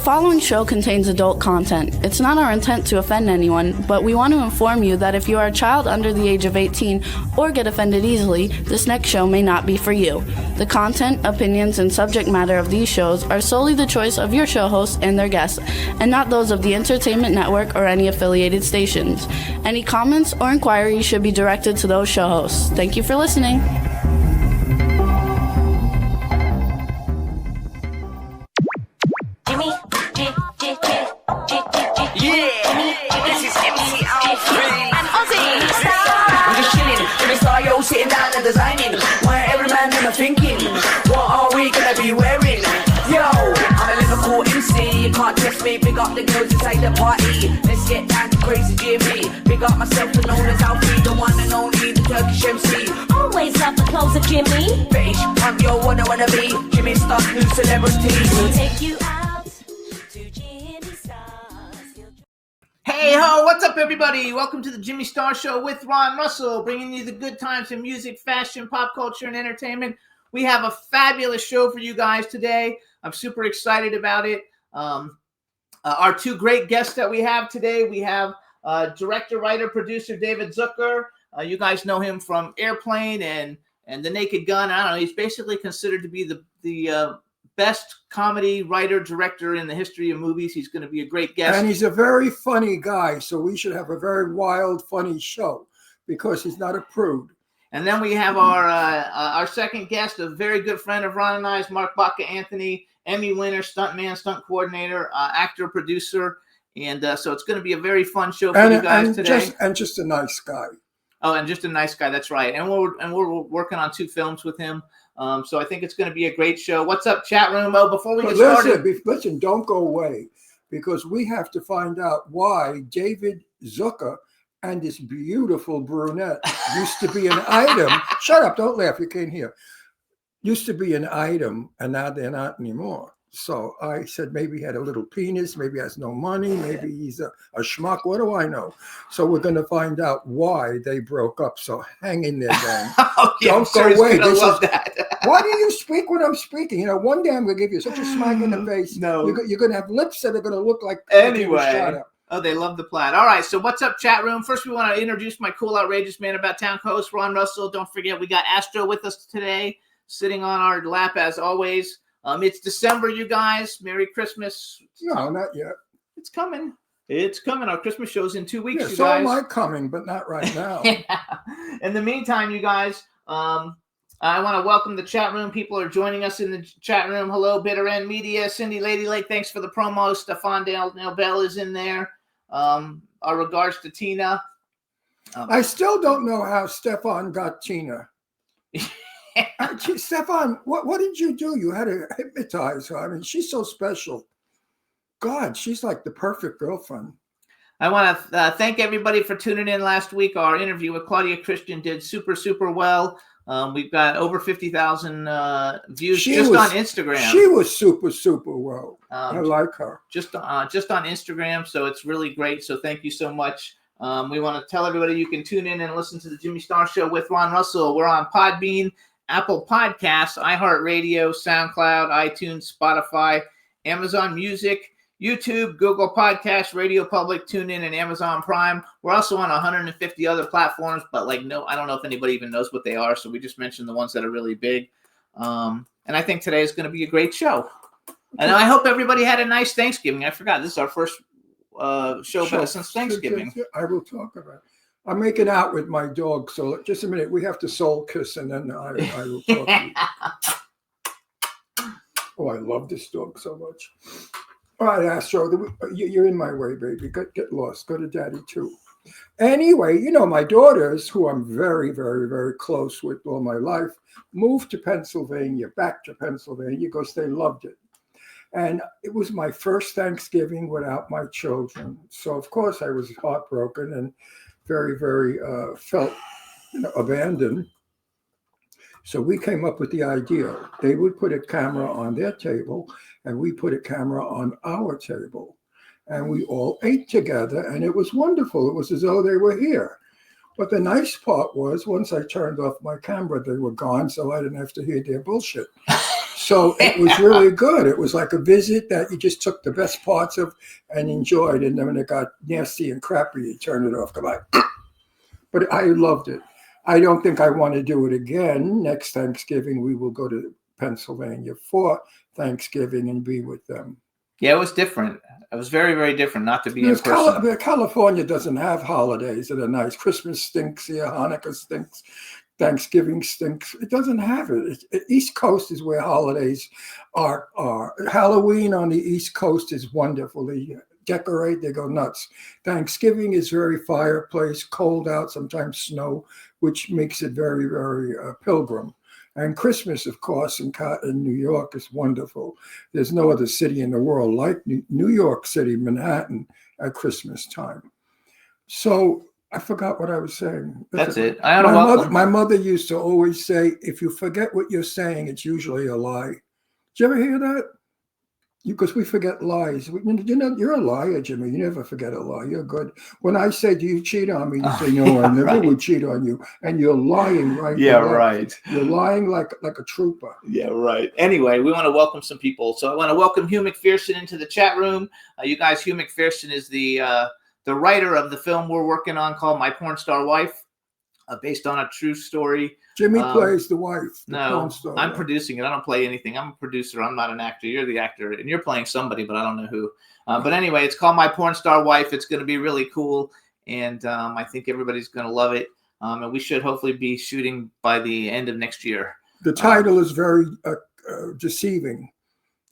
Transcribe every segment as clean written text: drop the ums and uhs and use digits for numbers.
following show contains adult content. It's not our intent to offend anyone, but we want to inform you that if you are a child under the age of 18 or get offended easily, this next show may not be for you. The content, opinions, and subject matter of these shows are solely the choice of your show hosts and their guests, and not those of the Entertainment Network or any affiliated stations. Any comments or inquiries should be directed to those show hosts. Thank you for listening. Sitting down and designing, where every man in a thinking, what are we gonna be wearing? Yo, I'm a lyrical MC, you can't test me. Big up the girls inside the party, let's get down to crazy Jimmy. Big up myself and known as Alfie, the one and only, the Turkish MC. Always love the clothes of Jimmy. Bitch, I'm your one I wanna be, Jimmy Stunt, new celebrity. We'll take you out to Jimmy Stars. Hey ho, what's up everybody? Welcome to the Jimmy Star Show with Ron Russell, bringing you the good times in music, fashion, pop culture, and entertainment. We have a fabulous show for you guys today. I'm super excited about it. Our two great guests that we have today, we have director, writer, producer David Zucker. You guys know him from Airplane and The Naked Gun. I don't know, he's basically considered to be the best comedy writer director in the history of movies. He's going to be a great guest, and he's a very funny guy, so we should have a very wild, funny show because he's not a prude. And then we have our second guest, a very good friend of Ron and I's, Mark Baca Anthony, Emmy winner, stuntman, stunt coordinator, actor, producer, and so it's going to be a very fun show for you guys today. Just a nice guy. Oh, and just a nice guy. That's right. And we're working on 2 films with him. So I think it's going to be a great show. What's up, chat room? Oh, before we get started, listen, don't go away, because we have to find out why David Zucker and this beautiful brunette used to be an item. Shut up! Don't laugh. You can't hear. Used to be an item, and now they're not anymore. So I said maybe he had a little penis, maybe he has no money, maybe he's a schmuck. What do I know? So we're going to find out why they broke up. So hang in there, Dan. Don't go away. Why do you speak when I'm speaking? You know, one day I'm going to give you such a smack in the face. No. You're going to have lips that are going to look like... Anyway. Oh, they love the plaid. All right, so what's up, chat room? First, we want to introduce my cool, outrageous man about town co-host, Ron Russell. Don't forget, we got Astro with us today, sitting on our lap as always. It's December, you guys. Merry Christmas. No, not yet. It's coming. It's coming. Our Christmas show's in 2 weeks, you guys. So am I coming, but not right now. Yeah. In the meantime, you guys, I want to welcome the chat room. People are joining us in the chat room. Hello, Bitter End Media. Cindy Lady Lake, thanks for the promo. Stefan Dale Bell is in there. Our regards to Tina. I still don't know how Stefan got Tina. Stefan, what did you do? You had to hypnotize her. I mean, she's so special. God, she's like the perfect girlfriend. I want to thank everybody for tuning in last week. Our interview with Claudia Christian did super, super well. We've got over 50,000 views on Instagram. She was super, super well. I like her. Just on Instagram, so it's really great. So thank you so much. We want to tell everybody you can tune in and listen to the Jimmy Star Show with Ron Russell. We're on Podbean, Apple Podcasts, iHeartRadio, SoundCloud, iTunes, Spotify, Amazon Music, YouTube, Google Podcasts, Radio Public, TuneIn, and Amazon Prime. We're also on 150 other platforms, but I don't know if anybody even knows what they are, so we just mentioned the ones that are really big. And I think today is going to be a great show. And I hope everybody had a nice Thanksgiving. I forgot, this is our first show since Thanksgiving. I will talk about it. I'm making out with my dog, so just a minute. We have to soul kiss, and then I will talk to you. Oh, I love this dog so much. All right, Astro, you're in my way, baby. Get lost. Go to Daddy, too. Anyway, you know, my daughters, who I'm very, very, very close with all my life, moved to Pennsylvania, back to Pennsylvania, because they loved it. And it was my first Thanksgiving without my children. So, of course, I was heartbroken and very, very felt abandoned. So we came up with the idea. They would put a camera on their table, and we put a camera on our table. And we all ate together, and it was wonderful. It was as though they were here. But the nice part was, once I turned off my camera, they were gone, so I didn't have to hear their bullshit. So it was really good. It was like a visit that you just took the best parts of and enjoyed. And then when it got nasty and crappy, you turn it off. Come on. But I loved it. I don't think I want to do it again. Next Thanksgiving, we will go to Pennsylvania for Thanksgiving and be with them. Yeah, it was different. It was very, very different not to be in person. California doesn't have holidays that are nice. Christmas stinks here. Hanukkah stinks. Thanksgiving stinks. It doesn't have it. East Coast is where holidays are. Halloween on the East Coast is wonderful. They decorate, they go nuts. Thanksgiving is very fireplace, cold out, sometimes snow, which makes it very, very pilgrim. And Christmas, of course, in New York is wonderful. There's no other city in the world like New York City, Manhattan, at Christmas time. So I forgot what I was saying. That's it. My mother used to always say, if you forget what you're saying, it's usually a lie. Did you ever hear that? Because we forget lies. You're a liar, Jimmy. You never forget a lie. You're good. When I say, do you cheat on me? You say, no, I never would cheat on you. And you're lying right Yeah, now. right. You're lying like a trooper. Yeah, right. Anyway, we want to welcome some people. So I want to welcome Hugh McPherson into the chat room. You guys, Hugh McPherson is the writer of the film we're working on called My Porn Star Wife, based on a true story. Jimmy plays the wife. No, I'm producing it. I don't play anything. I'm a producer. I'm not an actor. You're the actor, and you're playing somebody, but I don't know who. But anyway, it's called My Porn Star Wife. It's going to be really cool, and I think everybody's going to love it. And we should hopefully be shooting by the end of next year. The title is very deceiving.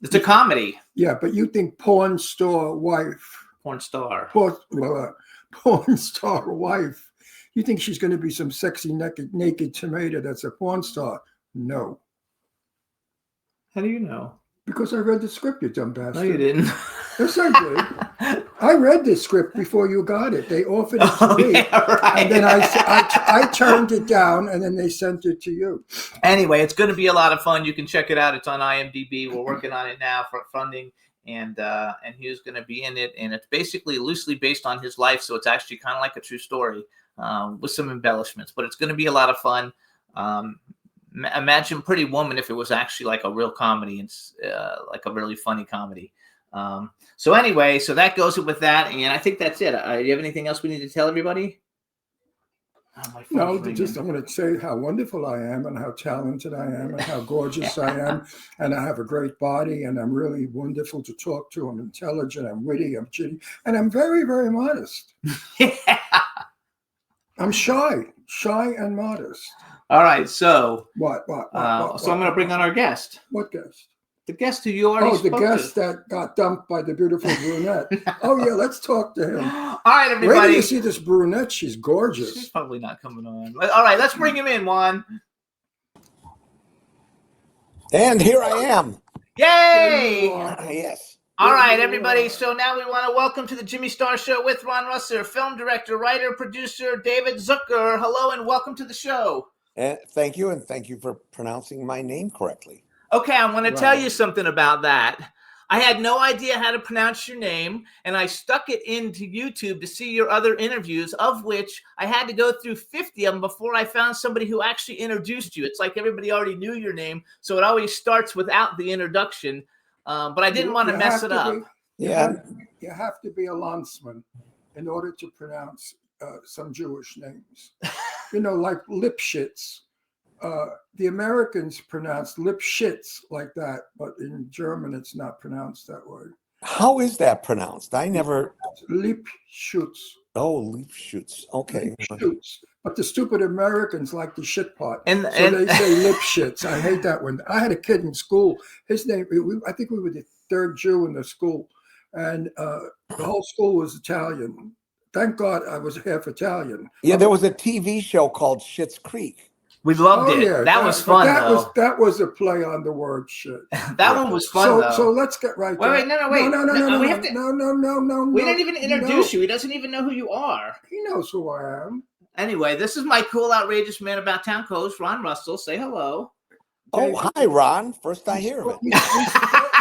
It's a comedy. Yeah, but you think porn star wife. Porn star. Porn star wife. You think she's going to be some sexy naked tomato that's a porn star? No. How do you know? Because I read the script, you dumb bastard. No, you didn't. Yes, I did. I read the script before you got it. They offered it to me. Yeah, right. And then I turned it down, and then they sent it to you. Anyway, it's going to be a lot of fun. You can check it out. It's on IMDb. We're working on it now for funding. And Hugh's going to be in it. And it's basically loosely based on his life. So it's actually kind of like a true story. With some embellishments, but it's going to be a lot of fun. Imagine Pretty Woman if it was actually like a real comedy. It's like a really funny comedy. So anyway, so that goes with that, and I think that's it. Do you have anything else we need to tell everybody? No, just I'm going to say how wonderful I am and how talented I am and how gorgeous I am, and I have a great body, and I'm really wonderful to talk to. I'm intelligent, I'm witty, I'm chitty, and I'm very, very modest. Yeah. I'm shy and modest. All right, so What? So I'm going to bring on our guest. What guest? The guest who you already spoke to. Oh, the guest that got dumped by the beautiful brunette. Oh, yeah, let's talk to him. All right, everybody. Where do you see this brunette? She's gorgeous. She's probably not coming on. All right, let's bring him in, Juan. And here I am. Yay! Yes. All right, everybody. So now we want to welcome to the Jimmy Star Show with Ron Russer, film director, writer, producer, David Zucker. Hello and welcome to the show. Thank you, and thank you for pronouncing my name correctly. Okay, I want to tell you something about that. I had no idea how to pronounce your name, and I stuck it into YouTube to see your other interviews, of which I had to go through 50 of them before I found somebody who actually introduced you. It's like everybody already knew your name, so it always starts without the introduction. But I didn't want to mess it up. You have to be a Landsman in order to pronounce some Jewish names. Like Lipschitz. The Americans pronounce Lipschitz like that, but in German it's not pronounced that way. How is that pronounced? I never. Lipschutz. Oh, Lipschutz. Okay. Lipschutz. But the stupid Americans like the shit part. And they say Lipschitz. I hate that one. I had a kid in school. His name, I think we were the third Jew in the school. And the whole school was Italian. Thank God I was half Italian. Yeah, there was a TV show called Schitt's Creek. We loved it. Yeah, that was fun, though. That was a play on the word shit. That one was fun, though. So let's get right Wait, there. no. We didn't even introduce you. He doesn't even know who you are. He knows who I am. Anyway, this is my cool, outrageous man about town host, Ron Russell. Say hello. Oh, hi, Ron. First I hear of it.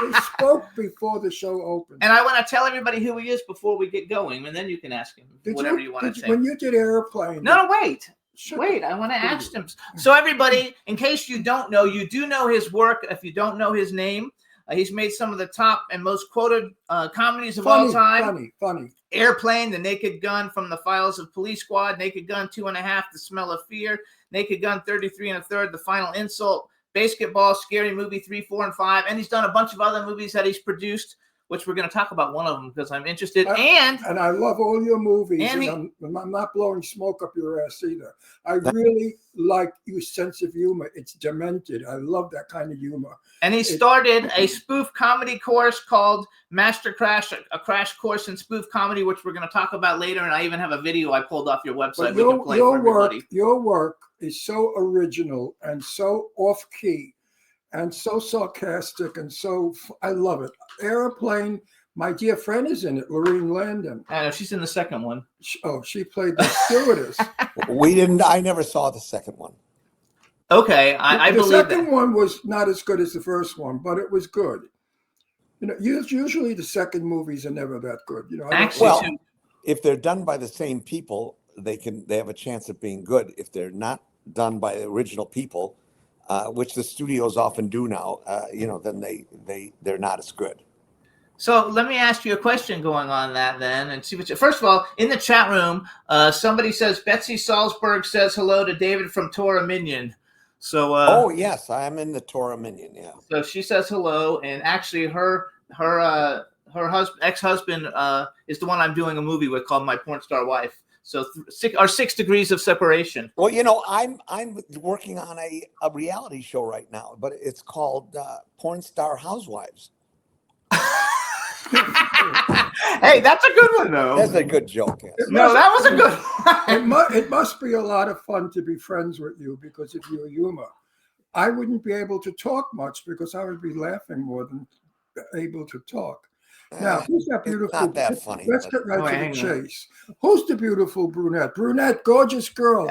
We spoke before the show opened. And I want to tell everybody who he is before we get going, and then you can ask him whatever you want to say. When you did Airplane. No, wait. Wait, I want to ask him. So everybody, in case you don't know, you do know his work. If you don't know his name, he's made some of the top and most quoted comedies of all time. Funny. Airplane, The Naked Gun, From the Files of Police Squad, Naked Gun 2.5, The Smell of Fear, Naked Gun 33 1/3, The Final Insult, Basketball, Scary Movie 3, 4, and 5. And he's done a bunch of other movies that he's produced, which we're going to talk about one of them because I'm interested. And I love all your movies. And I'm not blowing smoke up your ass either. I really like your sense of humor. It's demented. I love that kind of humor. And he started a spoof comedy course called Master Crash, a crash course in spoof comedy, which we're going to talk about later. And I even have a video I pulled off your website. We can play for everybody. Your work is so original and so off key and so sarcastic and so I love it. Airplane, my dear friend is in it, Lorene Landon. I know she's in the second one. She played the stewardess. I never saw the second one. Okay, I believe that. The second one was not as good as the first one, but it was good. Usually the second movies are never that good. Actually, if they're done by the same people, they have a chance of being good. If they're not done by the original people, which the studios often do now, then they're not as good. So let me ask you a question going on that then, and see what first of all, in the chat room, somebody says Betsy Salzberg says hello to David from Torah Minion. So oh yes, I'm in the Torah Minion. Yeah. So she says hello, and actually her ex-husband is the one I'm doing a movie with called My Porn Star Wife. So 6 degrees of separation. Well, I'm working on a reality show right now, but it's called Porn Star Housewives. Hey, that's a good one, though. That's a good joke. Yes. That was a good one. It must be a lot of fun to be friends with you because of your humor. I wouldn't be able to talk much because I would be laughing more than able to talk. Now, who's that beautiful? It's not that funny. Let's get right to the chase. Who's the beautiful brunette? Brunette, gorgeous girl.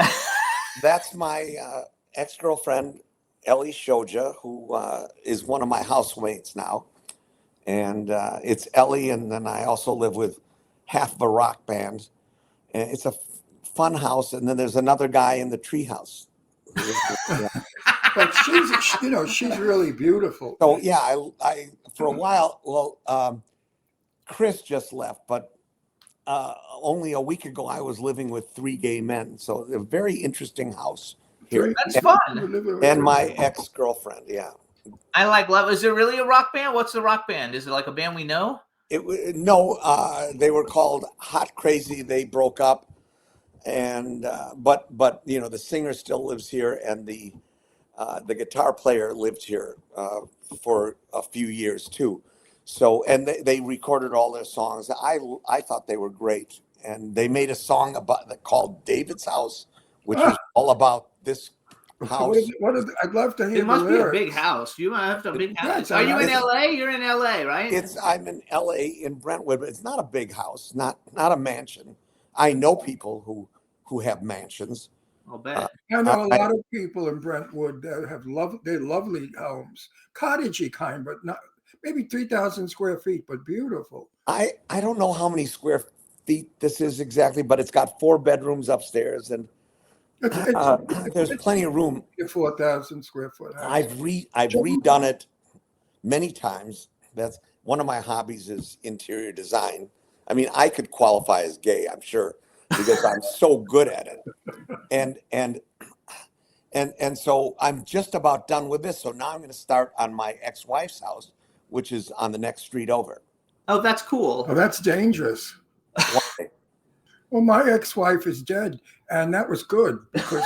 That's my ex-girlfriend, Ellie Shoja, who is one of my housemates now. And it's Ellie, and then I also live with half of a rock band. And it's a fun house, and then there's another guy in the treehouse. But she's really beautiful. So yeah, I for a while, Chris just left, but only a week ago I was living with 3 gay men. So a very interesting house here. That's fun. And my ex-girlfriend, yeah. I like love. Is it really a rock band? What's the rock band? Is it like a band we know? No, they were called Hot Crazy. They broke up, and but the singer still lives here, and the guitar player lived here for a few years too. So, and they recorded all their songs. I thought they were great, and they made a song called David's House, which is all about this house. I'd love to hear. It must the be lyrics. a big house. You must have a big house. Yeah, Are you in LA? You're in LA, right? I'm in LA in Brentwood, but it's not a big house, not a mansion. I know people who have mansions. I'll bet. I know a lot of people in Brentwood that have lovely homes, cottagey kind, but not maybe 3,000 square feet, but beautiful. I don't know how many square feet this is exactly, but it's got 4 bedrooms upstairs, and there's plenty of room. 4,000 square foot house. I've redone it many times. That's one of my hobbies is interior design. I mean, I could qualify as gay, I'm sure, because I'm so good at it. And so I'm just about done with this. So now I'm going to start on my ex-wife's house, which is on the next street over. Oh, that's cool. Oh, that's dangerous. Why? Well, my ex-wife is dead, and that was good because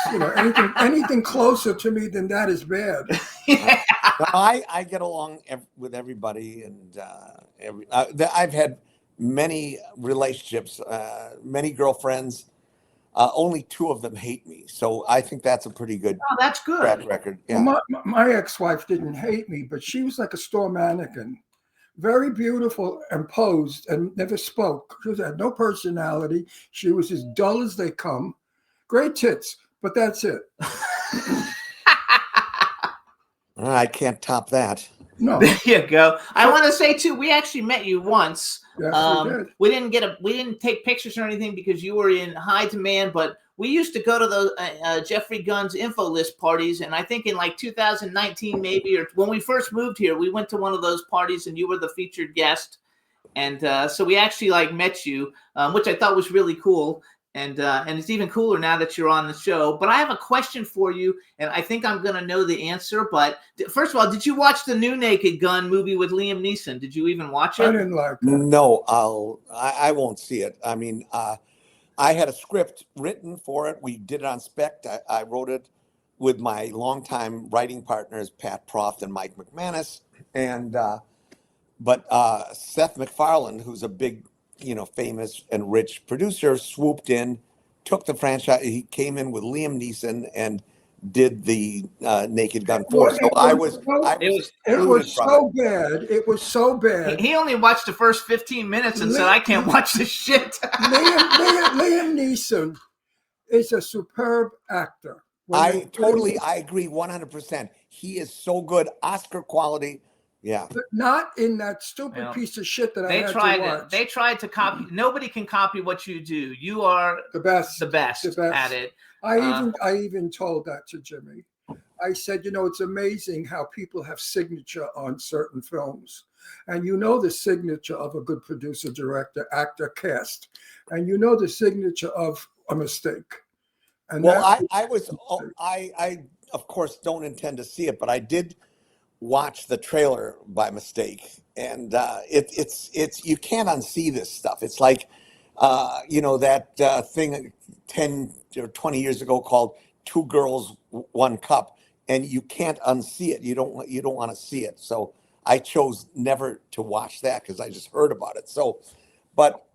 anything closer to me than that is bad. Yeah. I get along with everybody, and I've had many relationships, many girlfriends. Only 2 of them hate me, so I think that's a pretty good. Oh, that's good. Track record. Yeah. Well, my ex-wife didn't hate me, but she was like a store mannequin. Very beautiful and posed and never spoke. She had no personality. She was as dull as they come. Great tits, but that's it. I can't top that. No. There you go. I want to say too, we actually met you once. Yes, we did. We didn't take pictures or anything because you were in high demand, but we used to go to those Jeffrey Gunn's info list parties, and I think in like 2019 maybe, or when we first moved here, we went to one of those parties, and you were the featured guest, and so we actually like met you, which I thought was really cool. And it's even cooler now that you're on the show. But I have a question for you, and I think I'm going to know the answer. But first of all, did you watch the new Naked Gun movie with Liam Neeson? Did you even watch I it? didn't like it. No, I won't see it. I mean, I had a script written for it. We did it on spec. I wrote it with my longtime writing partners, Pat Proft and Mike McManus. And but Seth MacFarlane, who's a big, famous and rich producer, swooped in, took the franchise. He came in with Liam Neeson and did the Naked Gun 4. So It was so bad. It was so bad. He only watched the first 15 minutes and said, "I can't watch this shit." Liam Neeson is a superb actor. I agree 100%. He is so good, Oscar quality. Yeah, but not in that stupid piece of shit that I had to watch. They tried to copy. Nobody can copy what you do. You are the best at it. I even told that to Jimmy. I said, it's amazing how people have signature on certain films, and the signature of a good producer, director, actor, cast, and the signature of a mistake. And I of course don't intend to see it, but I did watch the trailer by mistake, and it's you can't unsee this stuff. It's like that thing 10 or 20 years ago called Two Girls, One Cup, and you can't unsee it. You don't want to see it. So I chose never to watch that because I just heard about it. So, but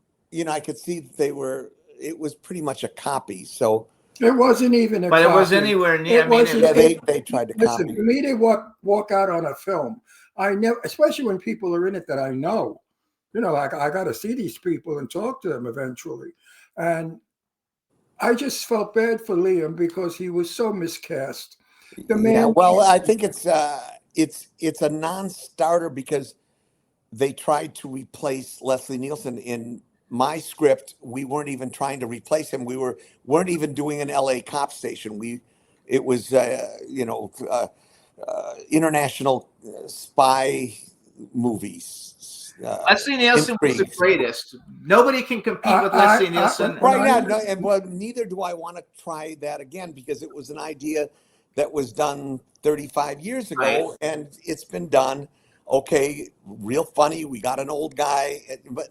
I could see that it was pretty much a copy. So it wasn't even a copy. It was anywhere near. They tried to listen, copy. For me to walk out on a film, I never, especially when people are in it that I know, like I got to see these people and talk to them eventually. And I just felt bad for Liam because he was so miscast. The man. Yeah, well, I think it's a non-starter because they tried to replace Leslie Nielsen. In my script, we weren't even trying to replace him. We weren't even doing an LA cop station. It was international spy movies. Leslie Nielsen was the greatest. Nobody can compete with Leslie Nielsen. Right now, and neither do I want to try that again because it was an idea that was done 35 years ago, and it's been done. Okay, real funny. We got an old guy, but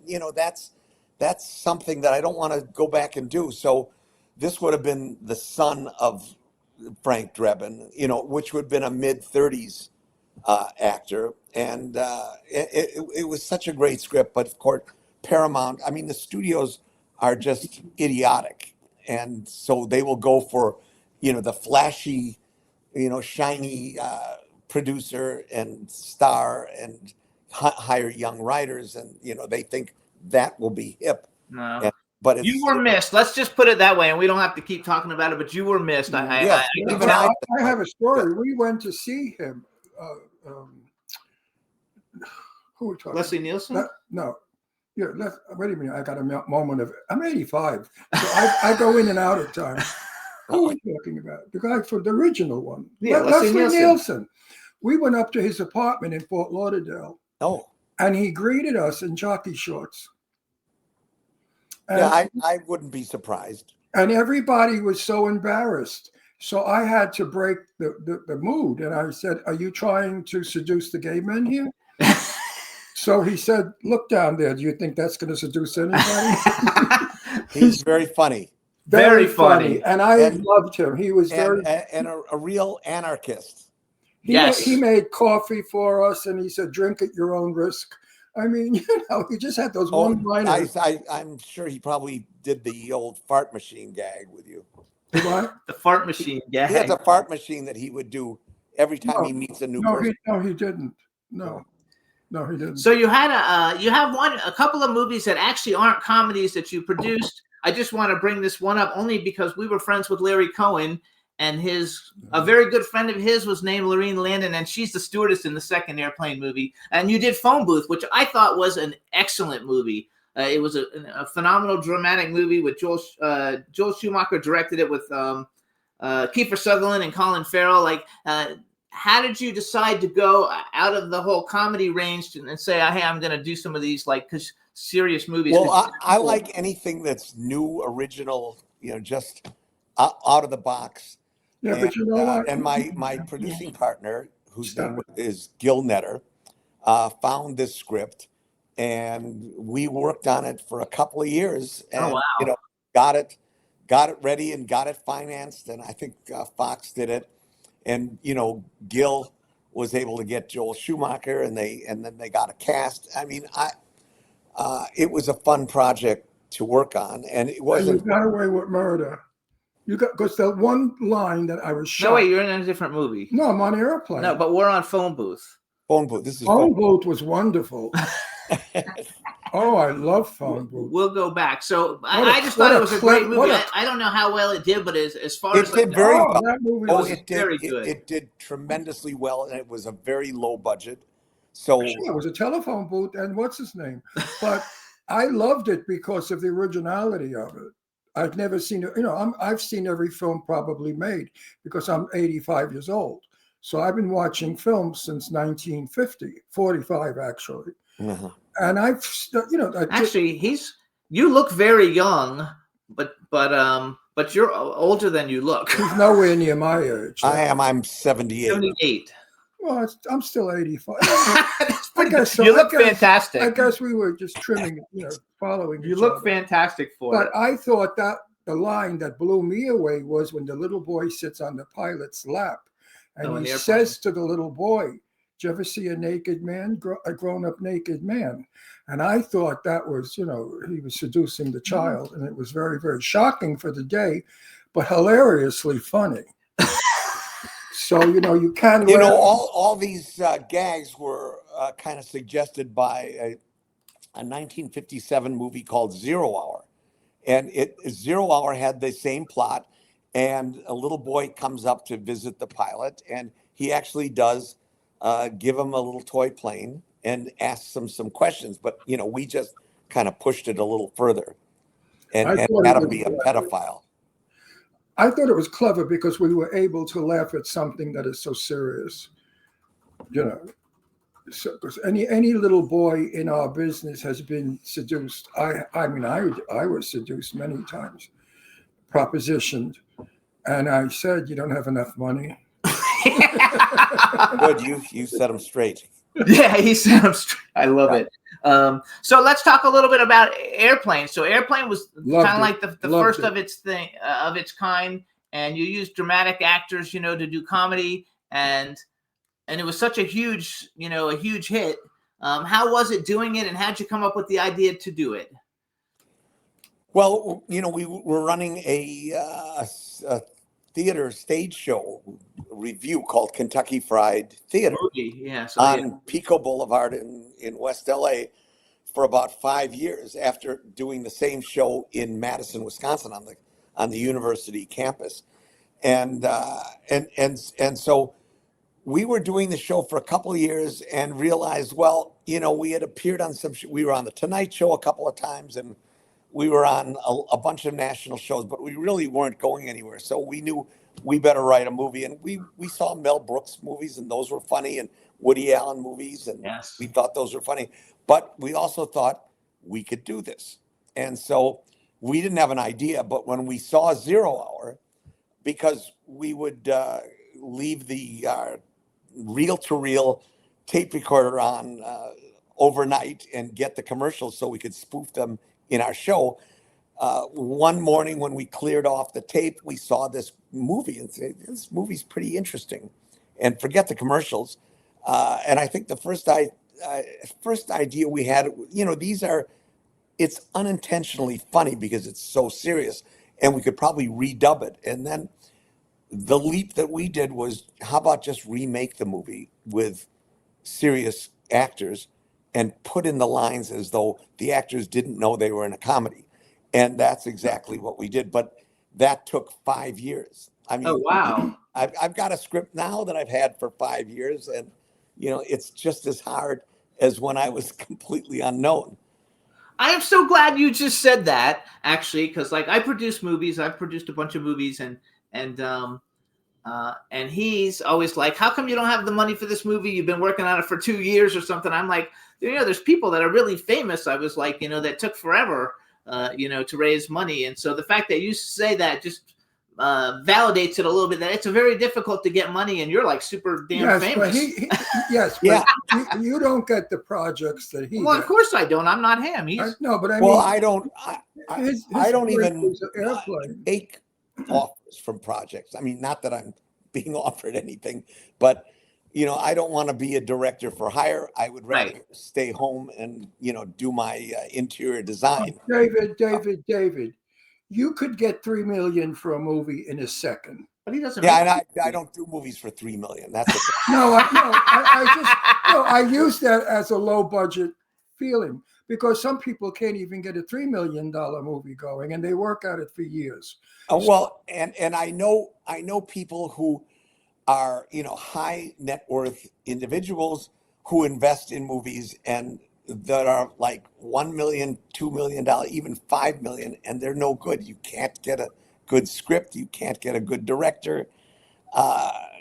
that's something that I don't want to go back and do. So this would have been the son of Frank Drebin, which would have been a mid-30s actor. And it was such a great script. But of course, Paramount, I mean, the studios are just idiotic. And so they will go for, the flashy, shiny producer and star and hire young writers. And, they think that will be hip. No. But you were missed. Let's just put it that way, and we don't have to keep talking about it. But you were missed. I have a story. We went to see him. Who are we talking? Leslie Nielsen? No. Yeah. Wait a minute. I got a moment of. I'm 85, so I go in and out at times. Who are we talking about? The guy from the original one. Yeah, Leslie Nielsen. We went up to his apartment in Fort Lauderdale. Oh. And he greeted us in jockey shorts. And, yeah, I wouldn't be surprised. And everybody was so embarrassed. So I had to break the mood. And I said, "Are you trying to seduce the gay men here?" So he said, "Look down there. Do you think that's going to seduce anybody?" He's very funny. Very funny. And I loved him. He was and a real anarchist. He made coffee for us, and he said, "Drink at your own risk." I mean, he just had those one-liners. I'm sure he probably did the old fart machine gag with you. What? The fart machine gag. He has a fart machine that he would do every time he meets a new person. He didn't. No, he didn't. So you had a couple of movies that actually aren't comedies that you produced. I just want to bring this one up only because we were friends with Larry Cohen. and a very good friend of his was named Lorene Landon, and she's the stewardess in the second Airplane movie. And you did Phone Booth, which I thought was an excellent movie. It was a phenomenal dramatic movie with Joel Schumacher directed it with Kiefer Sutherland and Colin Farrell. Like, how did you decide to go out of the whole comedy range and say, hey, I'm going to do some of these serious movies? Well, I like anything that's new, original, just out of the box. Yeah, And, but you know what? and my producing partner, whose Stop name is Gil Netter, found this script, and we worked on it for a couple of years, and wow. got it ready and got it financed, and I think Fox did it, and Gil was able to get Joel Schumacher, and then they got a cast. I mean, it was a fun project to work on, and it wasn't. You got away with murder. You got, because that one line that I was shocked. No, wait, you're in a different movie. No, I'm on Airplane. No, but we're on Phone Booth. Phone Booth. This is Phone Booth was wonderful. Oh, I love Phone Booth. We'll go back. So I just thought it was a great movie. I don't know how well it did, but as far as it did very well. That movie Oh, was very good. It did tremendously well, and it was a very low budget. So it was a telephone booth, and what's his name? But I loved it because of the originality of it. I've never seen it. I've seen every film probably made because I'm 85 years old. So I've been watching films since 1950, 45 actually. Uh-huh. And I've, you look very young, but you're older than you look. He's nowhere near my age. I am. I'm 78. 78. Well, I'm still 85. That's pretty guess so. You look fantastic. I guess we were just trimming, following You each look other. fantastic for But it. I thought that the line that blew me away was when the little boy sits on the pilot's lap and he says to the little boy, "Did you ever see a naked man, a grown-up naked man?" And I thought that was, he was seducing the child. And it was very, very shocking for the day, but hilariously funny. So, you can't. All these gags were kind of suggested by a 1957 movie called 0 Hour. And 0 Hour had the same plot, and a little boy comes up to visit the pilot, and he actually does give him a little toy plane and asks him some questions. But, we just kind of pushed it a little further and had him be a pedophile. I thought it was clever because we were able to laugh at something that is so serious. So, because any little boy in our business has been seduced. I was seduced many times, propositioned, and I said, "You don't have enough money." Good, you set him straight. Yeah, he set him straight. I love it. So let's talk a little bit about Airplane. So Airplane was kind of like the first of its kind, and you used dramatic actors, to do comedy, and it was such a huge hit. How was it doing it, and how'd you come up with the idea to do it? Well, we were running a theater stage show review called Kentucky Fried Theater on Pico Boulevard in West LA for about 5 years after doing the same show in Madison, Wisconsin on the university campus. And so we were doing the show for a couple of years and realized, we had appeared on we were on the Tonight Show a couple of times, and we were on a bunch of national shows, but we really weren't going anywhere. So we knew we better write a movie. And we saw Mel Brooks movies, and those were funny, and Woody Allen movies, and we thought those were funny. But we also thought we could do this. And so we didn't have an idea, but when we saw 0 Hour, because we would leave the reel-to-reel tape recorder on overnight and get the commercials so we could spoof them in our show. One morning when we cleared off the tape, we saw this movie and said, "This movie's pretty interesting," and forget the commercials. And I think the first idea we had, it's unintentionally funny because it's so serious, and we could probably redub it. And then the leap that we did was, how about just remake the movie with serious actors and put in the lines as though the actors didn't know they were in a comedy. And that's exactly what we did. But that took 5 years. I Oh, mean, wow. I've got a script now that I've had for 5 years, and it's just as hard as when I was completely unknown. I am so glad you just said that, actually, because like I produce movies. I've produced a bunch of movies, and he's always like, "How come you don't have the money for this movie? You've been working on it for 2 years or something." I'm like, there's people that are really famous. I was like, that took forever, to raise money. And so the fact that you say that just validates it a little bit, that it's very difficult to get money, and you're like super damn Yes, famous. but yes, Yeah. but you don't get the projects that he Well, of gets. course I don't. I'm not him. He's No, but I Well, mean, I don't. his I don't break even was an airplane. take offers from projects. I mean, not that I'm being offered anything, but I don't want to be a director for hire. I would rather right. stay home and do my interior design. David, you could get $3 million for a movie in a second. But he doesn't. Yeah, make and I don't do movies for $3 million. That's the thing. No, I use that as a low budget feeling because some people can't even get a $3 million movie going, and they work at it for years. Well, and I know people who are high net worth individuals who invest in movies and that are like $1 million, $2 million, even $5 million, and they're no good. You can't get a good script. You can't get a good director. I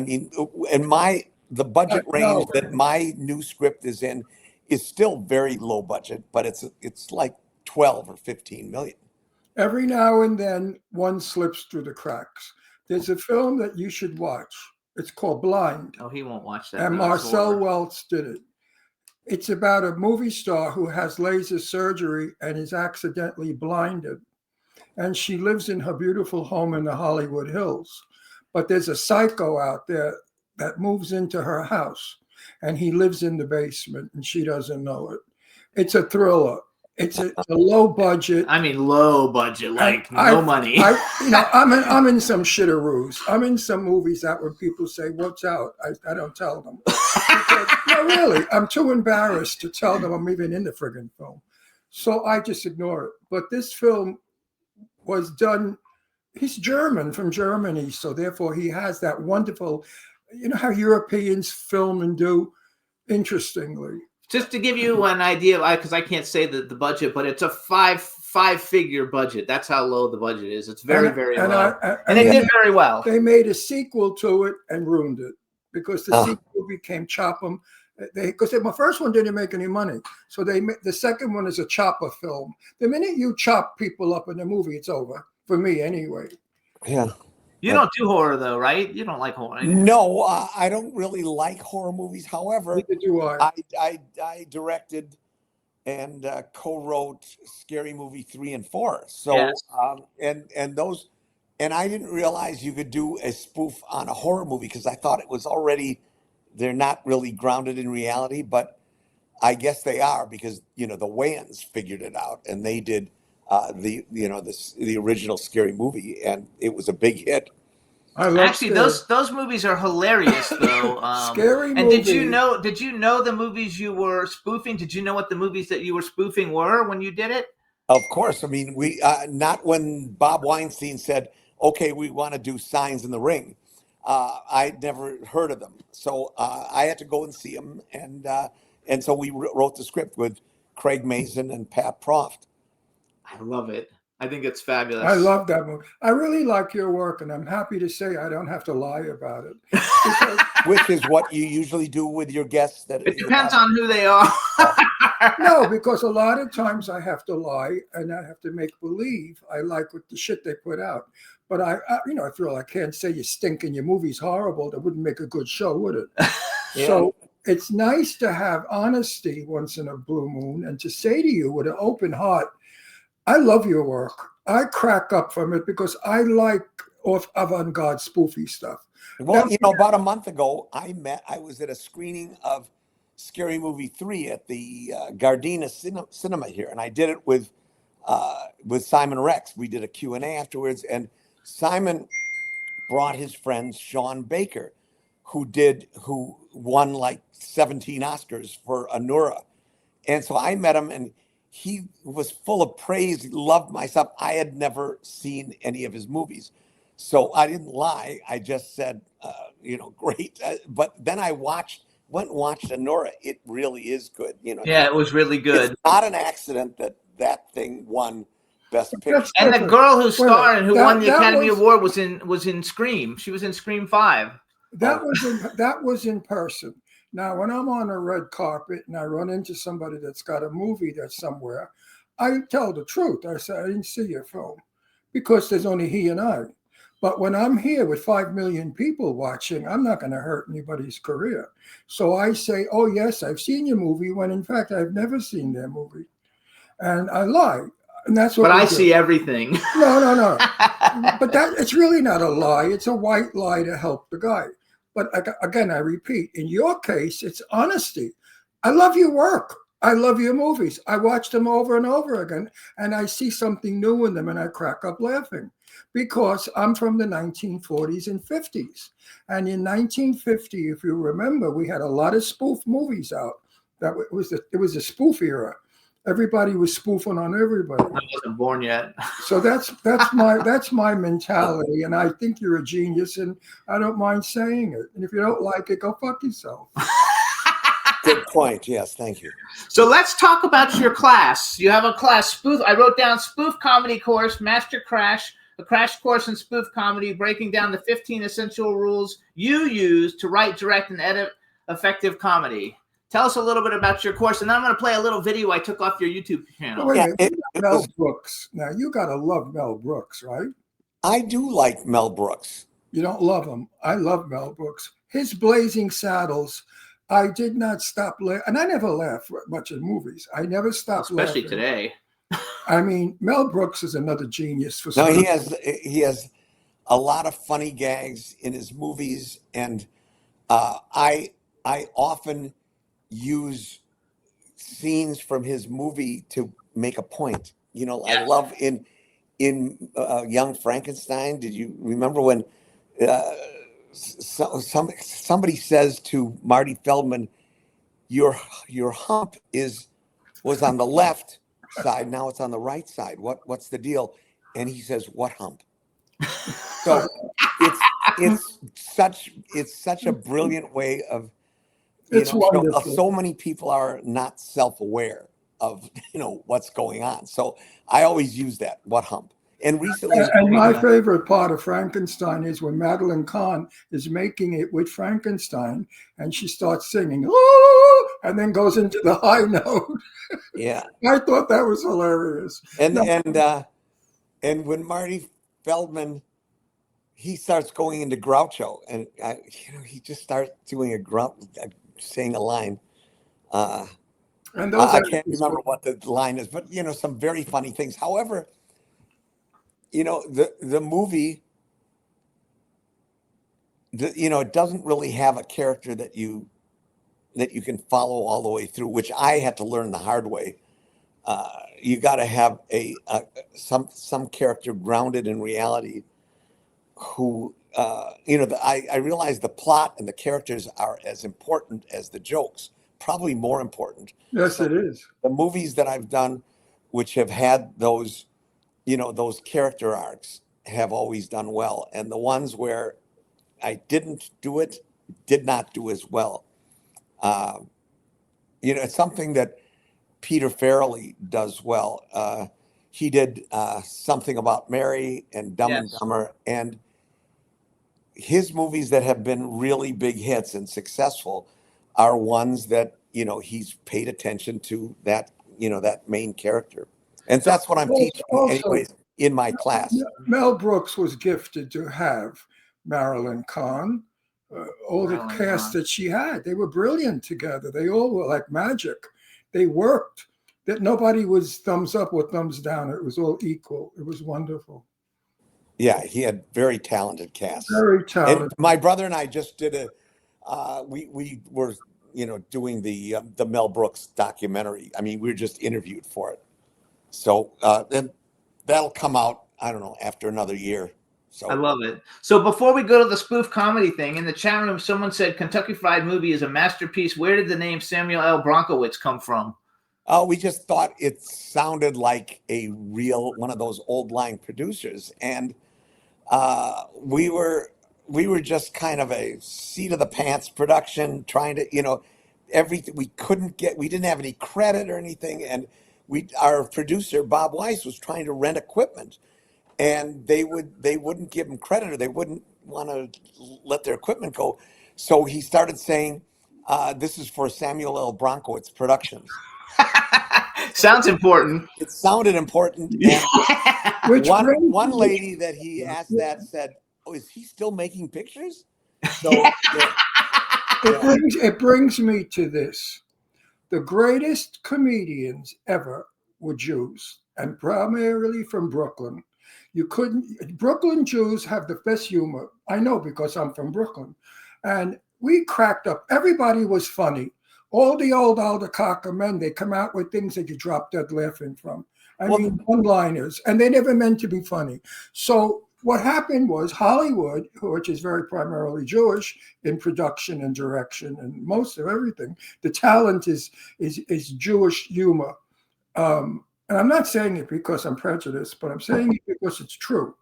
mean, and the budget range No. that my new script is in is still very low budget, but it's like 12 or 15 million. Every now and then, one slips through the cracks. There's a film that you should watch. It's called Blind, Oh, he won't watch that. and No, it's Marcel horror. Welz did it. It's about a movie star who has laser surgery and is accidentally blinded. And she lives in her beautiful home in the Hollywood Hills. But there's a psycho out there that moves into her house, and he lives in the basement, and she doesn't know it. It's a thriller. It's a low budget. I mean, low budget, like I- no money. I'm in some shitteroos. I'm in some movies that when people say, "What's out?" I don't tell them. Because, no, really, I'm too embarrassed to tell them I'm even in the friggin' film. So I just ignore it. But this film was done. He's German, from Germany, so therefore he has that wonderful, how Europeans film and do, interestingly. Just to give you an idea, because I can't say the budget, but it's a five-figure budget. That's how low the budget is. It's very, very low. And it did very well. They made a sequel to it and ruined it because the Oh. sequel became Chop 'em. Because my first one didn't make any money, so the second one is a chopper film. The minute you chop people up in a movie, it's over for me anyway. Yeah. You don't do horror, though, right? You don't like horror. No, I don't really like horror movies. However, Neither do I. I directed and co-wrote Scary Movie 3 and 4. So Yes. and those, and I didn't realize you could do a spoof on a horror movie because I thought it was already, they're not really grounded in reality, but I guess they are because the Wayans figured it out and they did the original Scary Movie, and it was a big hit. I love Actually, Scary. those movies are hilarious, though. Scary And did you movie. Did you know the movies you were spoofing? Did you know what the movies that you were spoofing were when you did it? Of course, I mean we not when Bob Weinstein said, "Okay, we want to do Signs in the Ring." I'd never heard of them, so I had to go and see them, and so we wrote the script with Craig Mazin and Pat Proft. I love it. I think it's fabulous. I love that movie. I really like your work, and I'm happy to say I don't have to lie about it. Because, Which is what you usually do with your guests. That It depends on who they are. no, because a lot of times I have to lie and I have to make believe I like what the shit they put out. But I feel I can't say you stink and your movie's horrible. That wouldn't make a good show, would it? Yeah. So it's nice to have honesty once in a blue moon and to say to you with an open heart, I love your work. I crack up from it because I like avant-garde spoofy stuff. Well, about a month ago, I was at a screening of Scary Movie 3 at the Gardena Cinema here, and I did it with Simon Rex. We did a Q&A afterwards, and Simon brought his friend Sean Baker, who won like 17 Oscars for Anura. And so I met him, and he was full of praise. He loved my stuff. I had never seen any of his movies. So I didn't lie. I just said, great. But then went and watched Anora. It really is good. Yeah, it was really good. It's not an accident that thing won Best Picture. That's And the different. girl who starred and who won the that Academy was- Award was in Scream. She was in Scream 5. That was in person. Now, when I'm on a red carpet and I run into somebody that's got a movie that's somewhere, I tell the truth. I say, I didn't see your film because there's only he and I. But when I'm here with 5 million people watching, I'm not going to hurt anybody's career. So I say, oh, yes, I've seen your movie, when in fact, I've never seen their movie. And I lie. And that's what But I do. see everything. No. But it's really not a lie. It's a white lie to help the guy. But again, I repeat, in your case, it's honesty. I love your work. I love your movies. I watch them over and over again, and I see something new in them, and I crack up laughing because I'm from the 1940s and 50s. And in 1950, if you remember, we had a lot of spoof movies out. It was a spoof era. Everybody was spoofing on everybody. I wasn't born yet. So that's my mentality, and I think you're a genius, and I don't mind saying it. And if you don't like it, go fuck yourself. Good point. Yes, thank you. So let's talk about your class. You have a class, spoof. I wrote down spoof comedy course, Master Crash, a crash course in spoof comedy, breaking down the 15 essential rules you use to write, direct, and edit effective comedy. Tell us a little bit about your course, and then I'm going to play a little video I took off your YouTube channel. Wait a minute, it Mel was- Brooks. Now, you got to love Mel Brooks, right? I do like Mel Brooks. You don't love him. I love Mel Brooks. His Blazing Saddles, I did not stop laughing. And I never laugh much in movies. I never stopped Especially laughing. today. I mean, Mel Brooks is another genius for No, some. he has a lot of funny gags in his movies, and I often use scenes from his movie to make a point. I love in Young Frankenstein. Did you remember when somebody says to Marty Feldman, your hump was on the left side, now it's on the right side. What's the deal? And he says, what hump? So it's such a brilliant way of It's wonderful. so many people are not self-aware of what's going on. So I always use that, what hump. And recently, And my favorite part of Frankenstein is when Madeline Kahn is making it with Frankenstein, and she starts singing, "Ooh," and then goes into the high note. yeah. I thought that was hilarious. And when Marty Feldman, he starts going into Groucho, and he just starts doing saying a line. And those I can't remember what the line is, but some very funny things. However, the movie, it doesn't really have a character that you can follow all the way through, which I had to learn the hard way. You got to have some character grounded in reality who I realize the plot and the characters are as important as the jokes, probably more important. Yes, it is. The movies that I've done, which have had those character arcs, have always done well. And the ones where I did not do as well. It's something that Peter Farrelly does well. He did Something About Mary and Dumb and Dumber, and his movies that have been really big hits and successful are ones that he's paid attention to that main character, and that's what I'm teaching anyways in my class. Mel Brooks was gifted to have Marilyn Kahn. All the cast that she had, they were brilliant together. They all were like magic. They worked. That nobody was thumbs up or thumbs down. It was all equal. It was wonderful. Yeah, he had very talented casts. Very talented. And my brother and I just did we were doing the Mel Brooks documentary. I mean, we were just interviewed for it. So then that'll come out, I don't know, after another year. So I love it. So before we go to the spoof comedy thing, in the chat room, someone said Kentucky Fried Movie is a masterpiece. Where did the name Samuel L. Bronkowitz come from? Oh, we just thought it sounded like a real one of those old line producers. And we were just kind of a seat of the pants production, trying to, everything. We didn't have any credit or anything, and our producer Bob Weiss was trying to rent equipment, and they wouldn't give him credit, or they wouldn't want to let their equipment go. So he started saying, "This is for Samuel L. Bronkowitz Productions." Sounds important. It sounded important, and Which brings one me- lady that he asked that said, "Oh, is he still making pictures?" So it brings me to this. The greatest comedians ever were Jews, and primarily from Brooklyn. Brooklyn Jews have the best humor. I know because I'm from Brooklyn. And we cracked up. Everybody was funny. All the old Aldecocker men, they come out with things that you drop dead laughing from. I mean, one-liners, and they never meant to be funny. So what happened was Hollywood, which is very primarily Jewish in production and direction and most of everything, the talent is Jewish humor. And I'm not saying it because I'm prejudiced, but I'm saying it because it's true.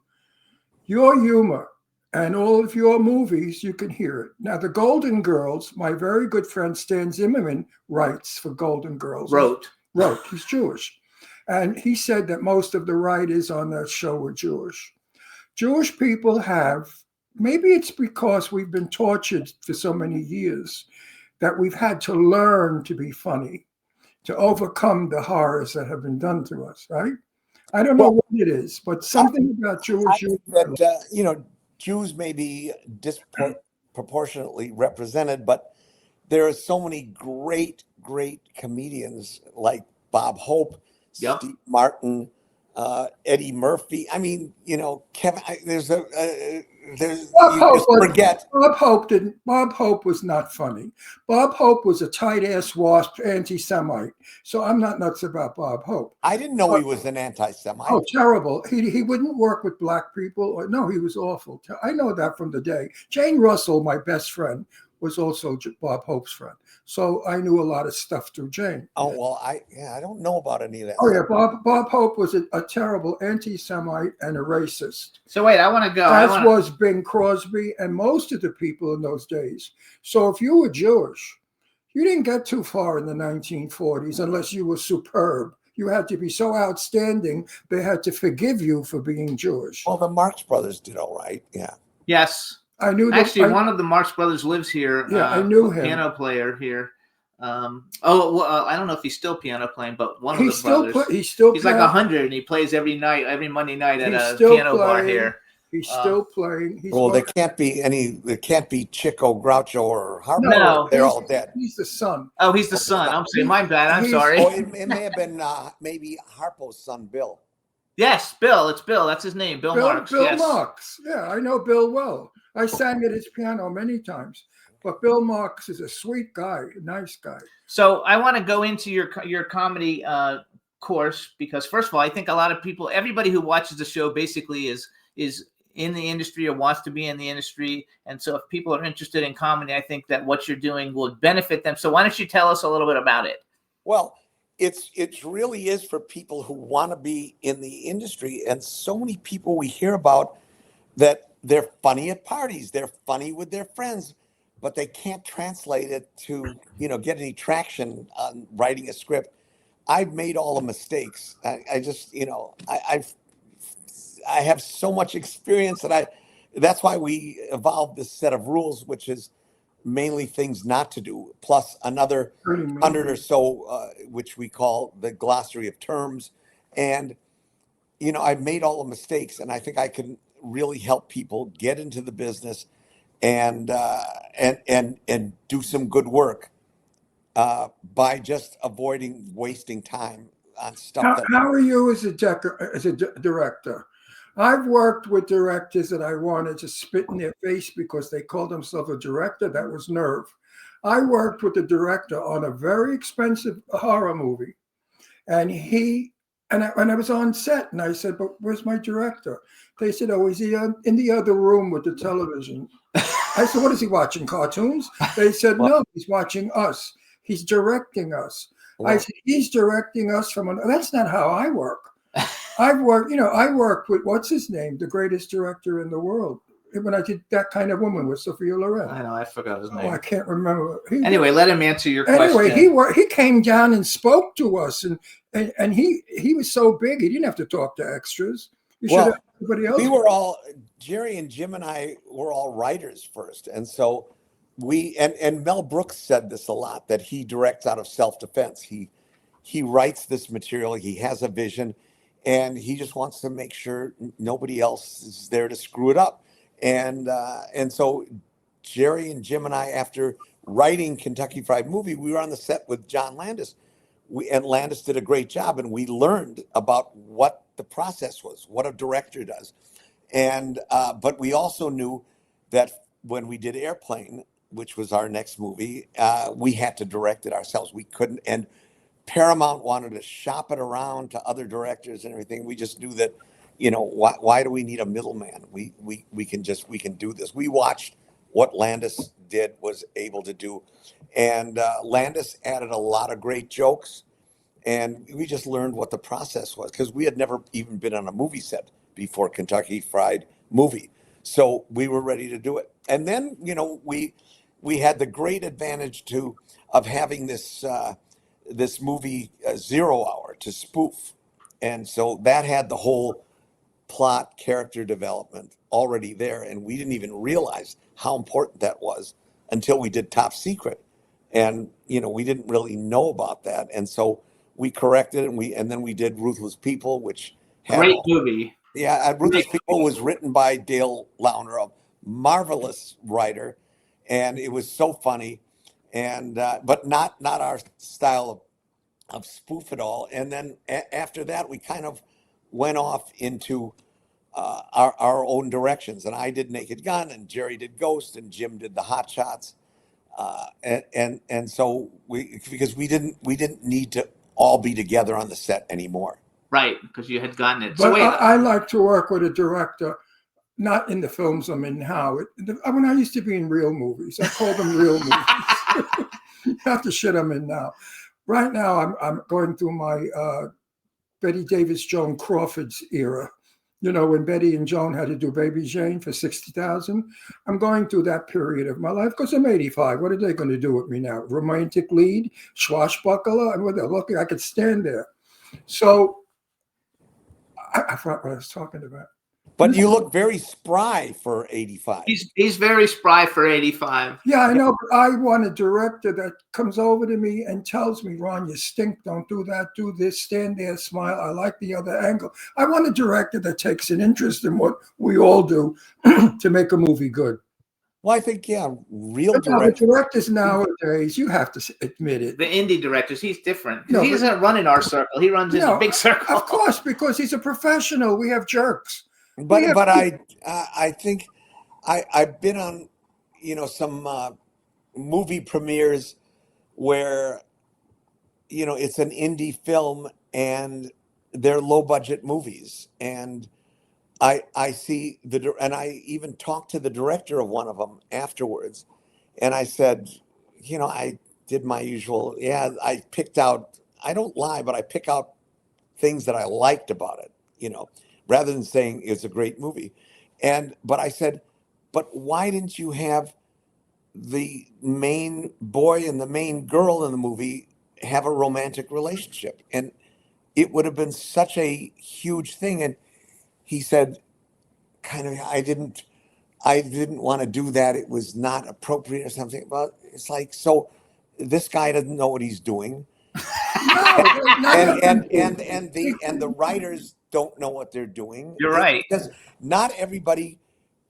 Your humor and all of your movies, you can hear it. Now, the Golden Girls, my very good friend Stan Zimmerman writes for Golden Girls. Wrote. He's Jewish. And he said that most of the writers on that show were Jewish. Jewish people have, maybe it's because we've been tortured for so many years that we've had to learn to be funny, to overcome the horrors that have been done to us, right? I don't know what it is, but something about Jewish humor. that Jews may be disproportionately represented, but there are so many great comedians like Bob Hope, Yep. Steve Martin, Eddie Murphy. I mean, Kevin. There's Bob you Hope just forget. Bob Hope was not funny. Bob Hope was a tight-ass wasp anti-Semite. So I'm not nuts about Bob Hope. I didn't know he was an anti-Semite. Oh, terrible. He wouldn't work with black people. No, he was awful. I know that from the day. Jane Russell, my best friend, was also Bob Hope's friend. So I knew a lot of stuff through Jane. Oh, well, I don't know about any of that. Oh, yeah, Bob Hope was a terrible anti-Semite and a racist. So wait, I want to go. As was Bing Crosby and most of the people in those days. So if you were Jewish, you didn't get too far in the 1940s unless you were superb. You had to be so outstanding, they had to forgive you for being Jewish. Well, the Marx Brothers did all right. Yeah. Yes. I knew that. Actually, one of the Marx Brothers lives here. Yeah, I knew him. Piano player here. I don't know if he's still piano playing, but one of the brothers. He's like 100, and he plays every Monday night at a piano bar here. He's still playing. There can't be Chico, Groucho, or Harpo. No, they're all dead. He's the son. Oh, he's the son. I'm saying, my bad. I'm sorry. Oh, it may have been maybe Harpo's son, Bill. Yes, Bill. It's Bill. That's his name. Bill Marx. Bill yes. Marx. Yeah, I know Bill well. I sang at his piano many times. But Bill Marx is a sweet guy, a nice guy. So I want to go into your comedy course because, first of all, I think a lot of people, everybody who watches the show basically is in the industry or wants to be in the industry. And so if people are interested in comedy, I think that what you're doing will benefit them. So why don't you tell us a little bit about it? Well, it really is for people who want to be in the industry. And so many people we hear about that they're funny at parties, they're funny with their friends, but they can't translate it to, get any traction on writing a script. I've made all the mistakes. I just, I have so much experience that's why we evolved this set of rules, which is mainly things not to do, plus another 100 or so, which we call the glossary of terms. And, I've made all the mistakes, and I think I can really help people get into the business and do some good work by just avoiding wasting time on stuff. How are you as a director? I've worked with directors that I wanted to spit in their face because they called themselves a director. That was nerve. I worked with a director on a very expensive horror movie, and I was on set, and I said, "But where's my director?" They said, "Oh, is he in the other room with the television?" I said, "What is he watching, cartoons?" They said, "No, he's watching us. He's directing us." I said, "He's directing us from that's not how I work." I worked with, what's his name, the greatest director in the world, when I did That Kind of Woman with Sophia Loren. I know, I forgot his Oh, name. I can't remember. Anyway, let him answer your Anyway, question. he came down and spoke to us, and he was so big he didn't have to talk to extras. You should Well, have everybody else. we were all, Jerry and Jim and I were all writers first. And so and Mel Brooks said this a lot, that he directs out of self-defense. He writes this material, he has a vision, and he just wants to make sure nobody else is there to screw it up. And so Jerry and Jim and I, after writing Kentucky Fried Movie, we were on the set with John Landis. And Landis did a great job, and we learned about what the process was, what a director does. And but we also knew that when we did Airplane, which was our next movie, we had to direct it ourselves. We couldn't, and Paramount wanted to shop it around to other directors and everything. We just knew that, why do we need a middleman? We can do this. We watched what Landis was able to do, and Landis added a lot of great jokes, and we just learned what the process was, because we had never even been on a movie set before Kentucky Fried Movie, so we were ready to do it. And then we had the great advantage of having this movie 0 Hour to spoof, and so that had the whole plot, character development already there, and we didn't even realize how important that was until we did Top Secret, and we didn't really know about that, and so we corrected it, and then we did Ruthless People, which had Great movie. Yeah, Ruthless People was written by Dale Launer, a marvelous writer, and it was so funny, and but not our style of spoof at all. And then after that, we kind of went off into our own directions, and I did Naked Gun, and Jerry did Ghost, and Jim did the Hot Shots, and so because we didn't need to all be together on the set anymore. Right, because you had gotten it. But So wait, I like to work with a director, not in the films I'm in now. When I used to be in real movies, I call them real movies. Not the shit I'm in now. Right now, I'm going through my Betty Davis, Joan Crawford's era. When Betty and Joan had to do Baby Jane for $60,000. I'm going through that period of my life because I'm 85. What are they going to do with me now? Romantic lead, swashbuckler, and they're lucky I could stand there. So I forgot what I was talking about. But you look very spry for 85. he's very spry for 85. Yeah, I know, but I want a director that comes over to me and tells me, Ron, you stink, don't do that, do this, stand there, smile, I like the other angle. I want a director that takes an interest in what we all do to make a movie good. Well, I think, real The directors nowadays, you have to admit it. The indie directors, he's different. No, He doesn't run in our circle. He runs in a big circle. Of course, because he's a professional. We have jerks. But I think I've been on some movie premieres where it's an indie film and they're low budget movies, and I see and I even talked to the director of one of them afterwards, and I said, I did my usual, I picked out, I don't lie, but I pick out things that I liked about it, rather than saying it's a great movie. But I said, but why didn't you have the main boy and the main girl in the movie have a romantic relationship? And it would have been such a huge thing. And he said, I didn't want to do that. It was not appropriate or something. But it's like, so this guy doesn't know what he's doing. and the writers don't know what they're doing. You're right. Because not everybody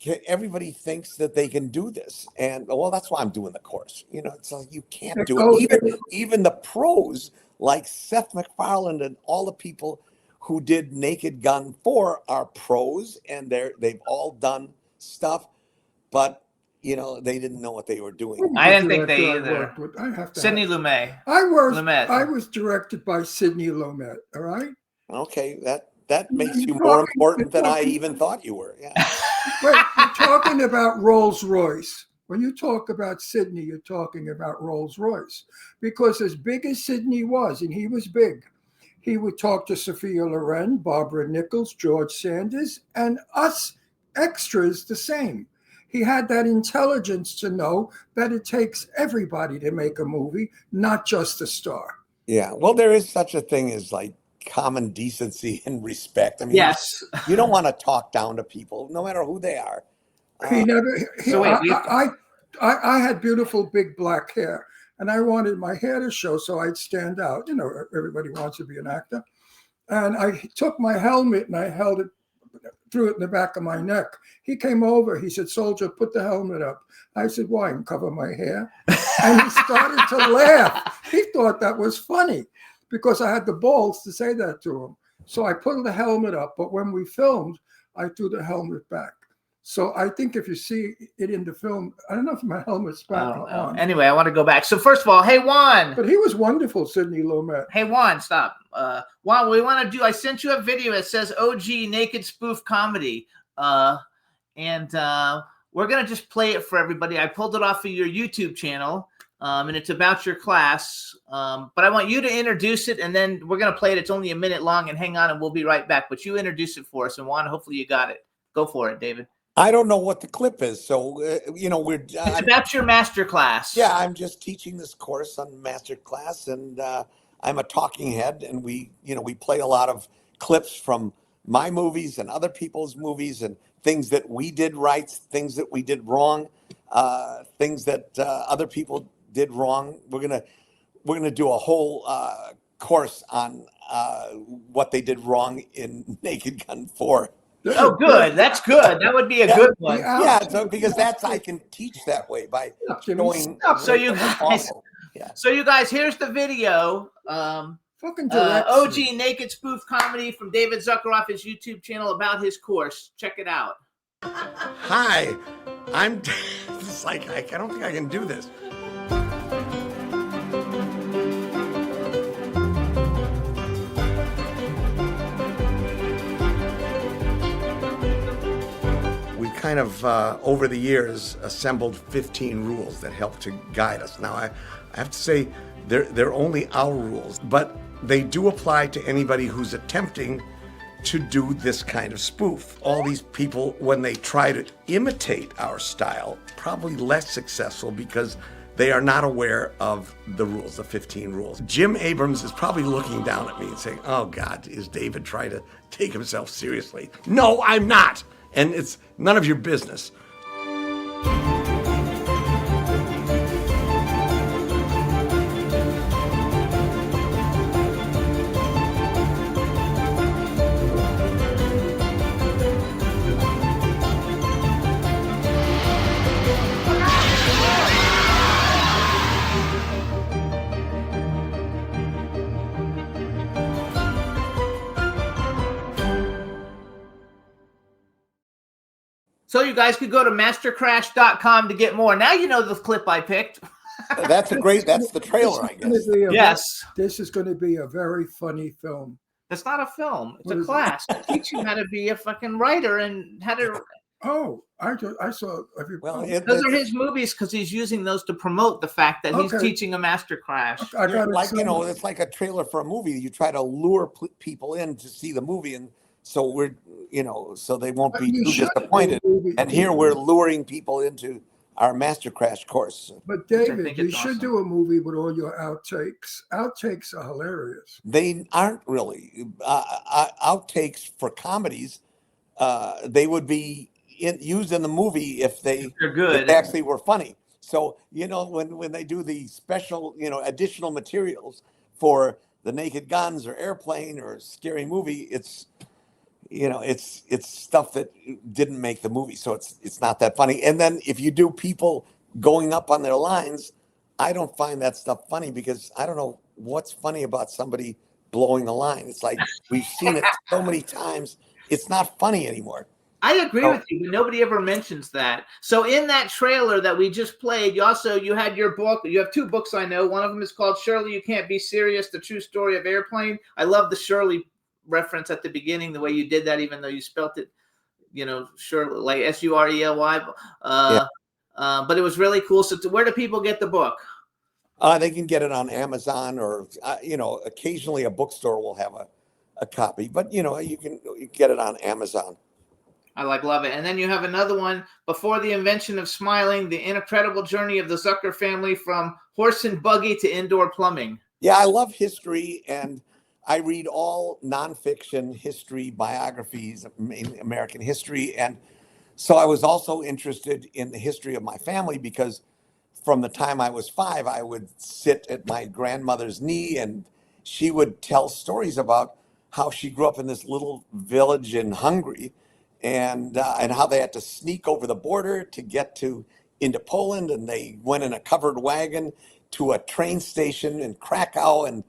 thinks that they can do this. And that's why I'm doing the course. It's like you can't do it. Even the pros like Seth MacFarlane and all the people who did Naked Gun 4 are pros, and they've all done stuff, but they didn't know what they were doing. I didn't think they either. Sidney Lumet. I was directed by Sidney Lumet. All right. Okay, that makes you more important than I even thought you were. Yeah. Wait, you're talking about Rolls Royce. When you talk about Sidney, you're talking about Rolls Royce, because as big as Sidney was, and he was big, He would talk to Sophia Loren, Barbara Nichols, George Sanders, and us extras the same. He had that intelligence to know that it takes everybody to make a movie, not just the star. Yeah. Well, there is such a thing as like common decency and respect. I mean, Yes. you don't want to talk down to people, no matter who they are. He never. So wait, we have to- I had beautiful big black hair, and I wanted my hair to show so I'd stand out. You know, everybody wants to be an actor. And I took my helmet and I held it, threw it in the back of my neck. He came over. He said, "Soldier, put the helmet up." I said, "Why? And cover my hair?" And he started to laugh. He thought that was funny because I had the balls to say that to him. So I put the helmet up. But when we filmed, I threw the helmet back. So I think if you see it in the film, I don't know if my helmet's back or on. Anyway, I want to go back. So first of all, hey Juan. But he was wonderful, Sidney Lumet. Hey Juan, stop. Juan, we want to do. I sent you a video. It says OG naked spoof comedy, and we're gonna just play it for everybody. I pulled it off of your YouTube channel, and it's about your class. But I want you to introduce it, and then we're gonna play it. It's only a minute long, and hang on, and we'll be right back. But you introduce it for us, and Juan, hopefully you got it. Go for it, David. I don't know what the clip is, so It's about your master class. Yeah, I'm just teaching this course on master class, and I'm a talking head, and we play a lot of clips from my movies and other people's movies, and things that we did right, things that we did wrong, things that other people did wrong. We're gonna do a whole course on what they did wrong in Naked Gun 4. Oh, good. That's good. That would be a good one. Yeah, so because I can teach that way by showing. So you guys, Yeah. so you guys, here's the video. Fucking direct. OG naked spoof comedy from David Zucker off his YouTube channel about his course. Check it out. Hi, I'm. It's like I don't think I can do this. We kind of, over the years, assembled 15 rules that help to guide us. Now, I have to say, they're only our rules, but they do apply to anybody who's attempting to do this kind of spoof. All these people, when they try to imitate our style, probably less successful because they are not aware of the rules, the 15 rules. Jim Abrams is probably looking down at me and saying, "Oh God, is David trying to take himself seriously?" No, I'm not. And it's none of your business. So you guys could go to mastercrash.com to get more. Now you know the clip I picked. That's the trailer, I guess. Yes. This is going to be a very funny film. That's not a film. It's What a is it? class. To teach you how to be a fucking writer and how to. Oh, I saw every. Well, Those are his movies because he's using those to promote the fact that he's Okay. teaching a master crash. I got it. like, it's like a trailer for a movie. You try to lure people in to see the movie, and so so they won't be You too should disappointed. do a movie. And here we're luring people into our master crash course. But think David, it's you should awesome. do a movie with all your outtakes. Outtakes are hilarious. They aren't really outtakes for comedies. They would be used in the movie if They're good. if they actually were funny. So when they do the special additional materials for the Naked Guns or Airplane or Scary Movie, it's stuff that didn't make the movie, so it's not that funny. And then if you do people going up on their lines, I don't find that stuff funny because I don't know what's funny about somebody blowing a line. It's like we've seen it so many times, it's not funny anymore. I agree with you, but nobody ever mentions that. So in that trailer that we just played, you had your book. You have two books I know. One of them is called Shirley, You Can't Be Serious, The True Story of Airplane. I love the Shirley reference at the beginning, the way you did that, even though you spelt it, Shirley, like Surely. But it was really cool. So where do people get the book? They can get it on Amazon, or occasionally a bookstore will have a copy. But you can get it on Amazon. I love it. And then you have another one, Before the Invention of Smiling, the incredible journey of the Zucker family from horse and buggy to indoor plumbing. Yeah, I love history, and I read all nonfiction history biographies, American history. And so I was also interested in the history of my family, because from the time I was 5, I would sit at my grandmother's knee, and she would tell stories about how she grew up in this little village in Hungary, and how they had to sneak over the border to get into Poland, and they went in a covered wagon to a train station in Krakow, and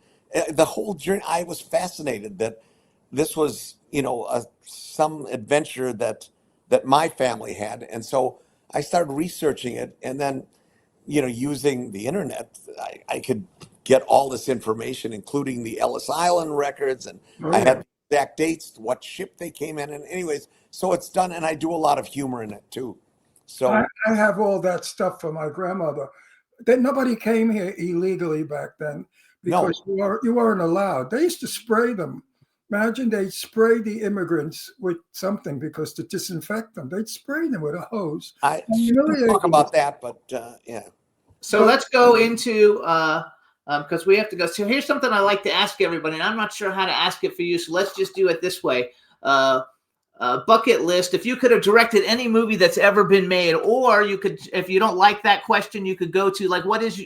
the whole journey. I was fascinated that this was some adventure that my family had, and so I started researching it, and then using the internet, I could get all this information, including the Ellis Island records, and I had the exact dates, what ship they came in, and anyways, so it's done, and I do a lot of humor in it too. So I have all that stuff for my grandmother. That nobody came here illegally back then, because you weren't allowed. They used to spray them. Imagine they spray the immigrants with something because to disinfect them. They'd spray them with a hose. I talk about that, but yeah. So let's go into because we have to go. So here's something I like to ask everybody, and I'm not sure how to ask it for you. So let's just do it this way. Bucket list. If you could have directed any movie that's ever been made, or you could, if you don't like that question, you could go to like, what is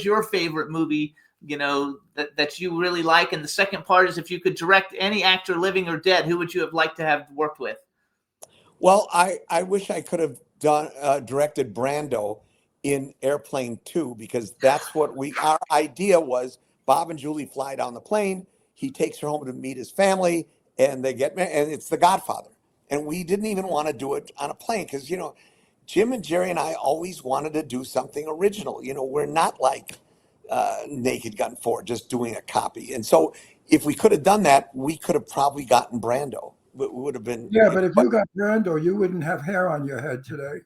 your favorite movie? That you really like. And the second part is, if you could direct any actor, living or dead, who would you have liked to have worked with? Well, I wish I could have directed Brando in Airplane 2, because that's what our idea was. Bob and Julie fly down the plane. He takes her home to meet his family, and they get married, and it's The Godfather. And we didn't even want to do it on a plane because, Jim and Jerry and I always wanted to do something original. We're not like Naked Gun 4, just doing a copy. And so if we could have done that, we could have probably gotten Brando. It would have been. Yeah, but if you got Brando, you wouldn't have hair on your head today.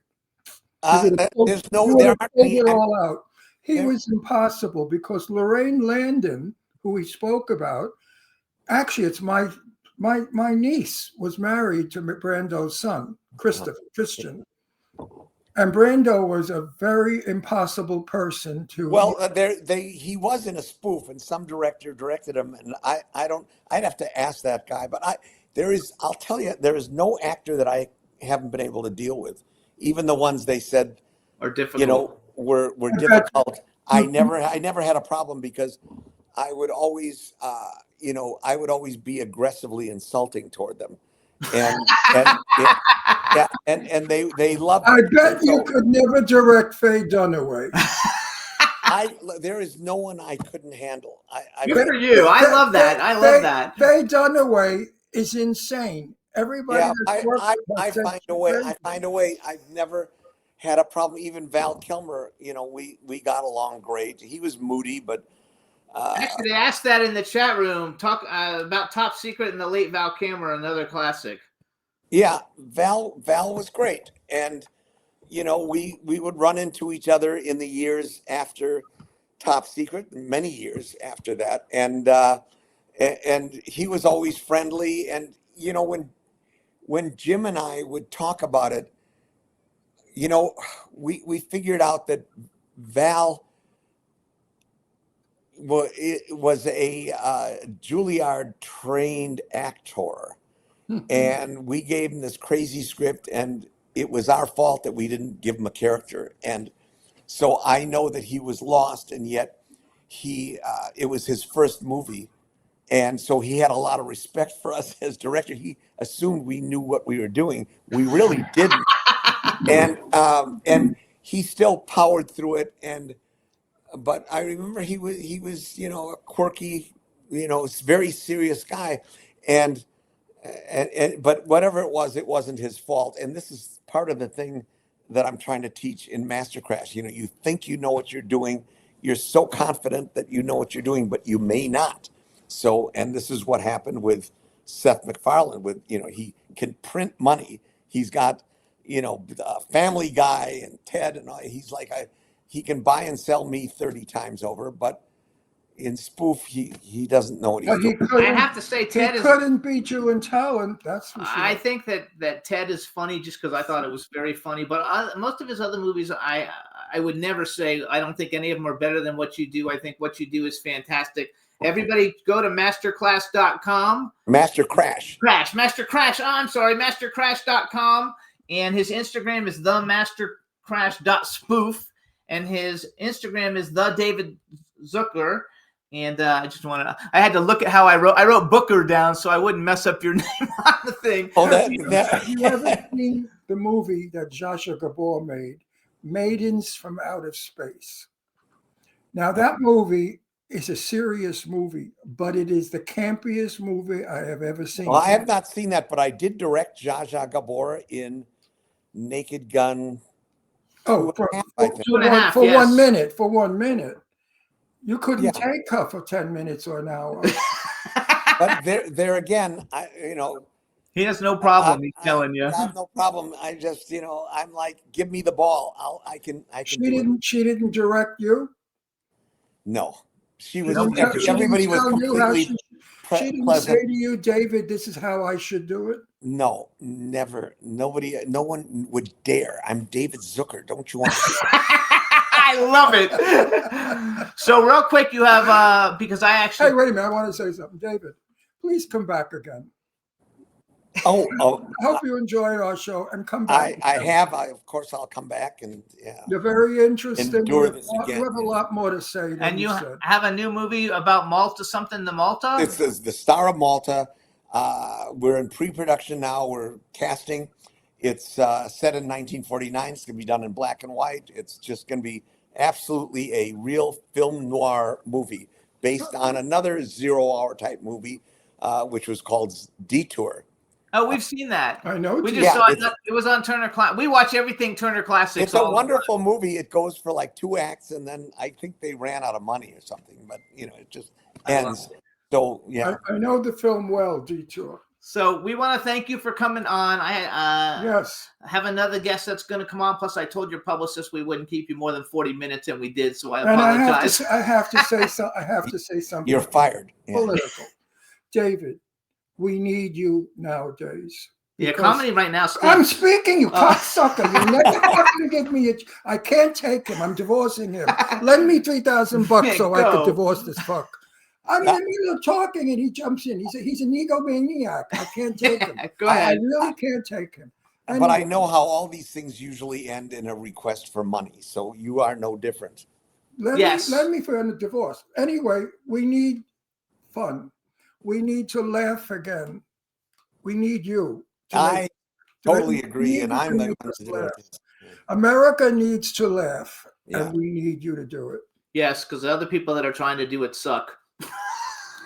There's no, You there would have aren't pulled any. it all out. He Yeah. was impossible because Lorraine Landon, who we spoke about, actually, it's my niece was married to Brando's son, Christian. And Brando was a very impossible person to. Well, he was in a spoof, and some director directed him, and I'd have to ask that guy. But I'll tell you, there is no actor that I haven't been able to deal with, even the ones they said Or difficult. were difficult. I never had a problem, because I would always be aggressively insulting toward them, and they loved it. I bet you could never direct Faye Dunaway. There is no one I couldn't handle. Good for you. I love that. I love that. Faye Dunaway is insane. Everybody. Yeah, that's worked I with her find says a way. she's I find a way. I've never had a problem. Even Val Kilmer, we got along great. He was moody, but Actually, they asked that in the chat room. Talk about Top Secret and the late Val Kilmer, another classic. yeah, Val was great, and we would run into each other in the years after Top Secret, many years after that, and he was always friendly. And when Jim and I would talk about it, we figured out that Val was a Juilliard trained actor, and we gave him this crazy script, and it was our fault that we didn't give him a character. And so I know that he was lost, and yet it was his first movie, and so he had a lot of respect for us as director. He assumed we knew what we were doing. We really didn't, and he still powered through it. But I remember he was a quirky, very serious guy, and but whatever it was, it wasn't his fault. And this is part of the thing that I'm trying to teach in Masterclass. You think you know what you're doing. You're so confident that you know what you're doing, but you may not. So, and this is what happened with Seth MacFarlane. With he can print money. He's got Family Guy and Ted, and all. He's like he can buy and sell me 30 times over, but in spoof, he doesn't know what he's But he doing. I couldn't. have to say, Ted He is. couldn't beat you in talent. That's for sure. I think that Ted is funny just because I thought it was very funny. But most of his other movies, I would never say. I don't think any of them are better than what you do. I think what you do is fantastic. Everybody, go to masterclass.com. Master Crash. Master Crash. Oh, I'm sorry, mastercrash.com. And his Instagram is themastercrash.spoof. And his Instagram is the David Zucker. And I had to look at how I wrote Booker down so I wouldn't mess up your name on the thing. Oh, Have you ever seen the movie that Zsa Gabor made, Maidens from Outer Space? Now, that movie is a serious movie, but it is the campiest movie I have ever seen. Well, I have not seen that, but I did direct Zsa Gabor in Naked Gun. Oh, for 1 minute. For 1 minute. You couldn't take her for 10 minutes or an hour. But there again, he has no problem. He's telling you. I have no problem. I just, I'm like, give me the ball. I can. She didn't direct you? No, she was. She Everybody was didn't tell you how completely she didn't pleasant. say to you, David, this is how I should do it? No, never. Nobody, no one would dare. I'm David Zucker. Don't you want to? I love it. So real quick, you have because I actually. Hey, wait a minute. I want to say something. David, please come back again. Oh, I hope you enjoyed our show and come back. I have. Of course, I'll come back and You're very interesting. Endure You this again. have a lot more to say than And you said. have a new movie about Malta, something to Malta? It's the Star of Malta. We're in pre-production now. We're casting. It's set in 1949. It's going to be done in black and white. It's just going to be absolutely a real film noir movie based on another 0 Hour type movie, which was called Detour. Oh, we've seen that. I know. We Jim. just saw it. It was on Turner Classics. We watch everything Turner Classics. It's a wonderful movie. It goes for like 2 acts, and then I think they ran out of money or something. But it just ends. So yeah, I know the film well, Detour. So we want to thank you for coming on. I Yes. have another guest that's going to come on. Plus, I told your publicist we wouldn't keep you more than 40 minutes, and we did. So I And apologize. I have to say something. you're fired. Yeah. Political. David, we need you nowadays. Yeah, because comedy right now. I'm speaking, you cocksucker. You never fucking give me I can't take him. I'm divorcing him. Lend me $3,000 so I could divorce this fuck. I'm in the middle of talking and he jumps in. He's an egomaniac. I can't take him. Go ahead. I really can't take him. But I know how all these things usually end in a request for money. So you are no different. Let me for a divorce. Anyway, we need fun. We need to laugh again. We need you. I totally agree, and I'm the one to do it. America needs to laugh, Yeah. and we need you to do it. Yes, because the other people that are trying to do it suck.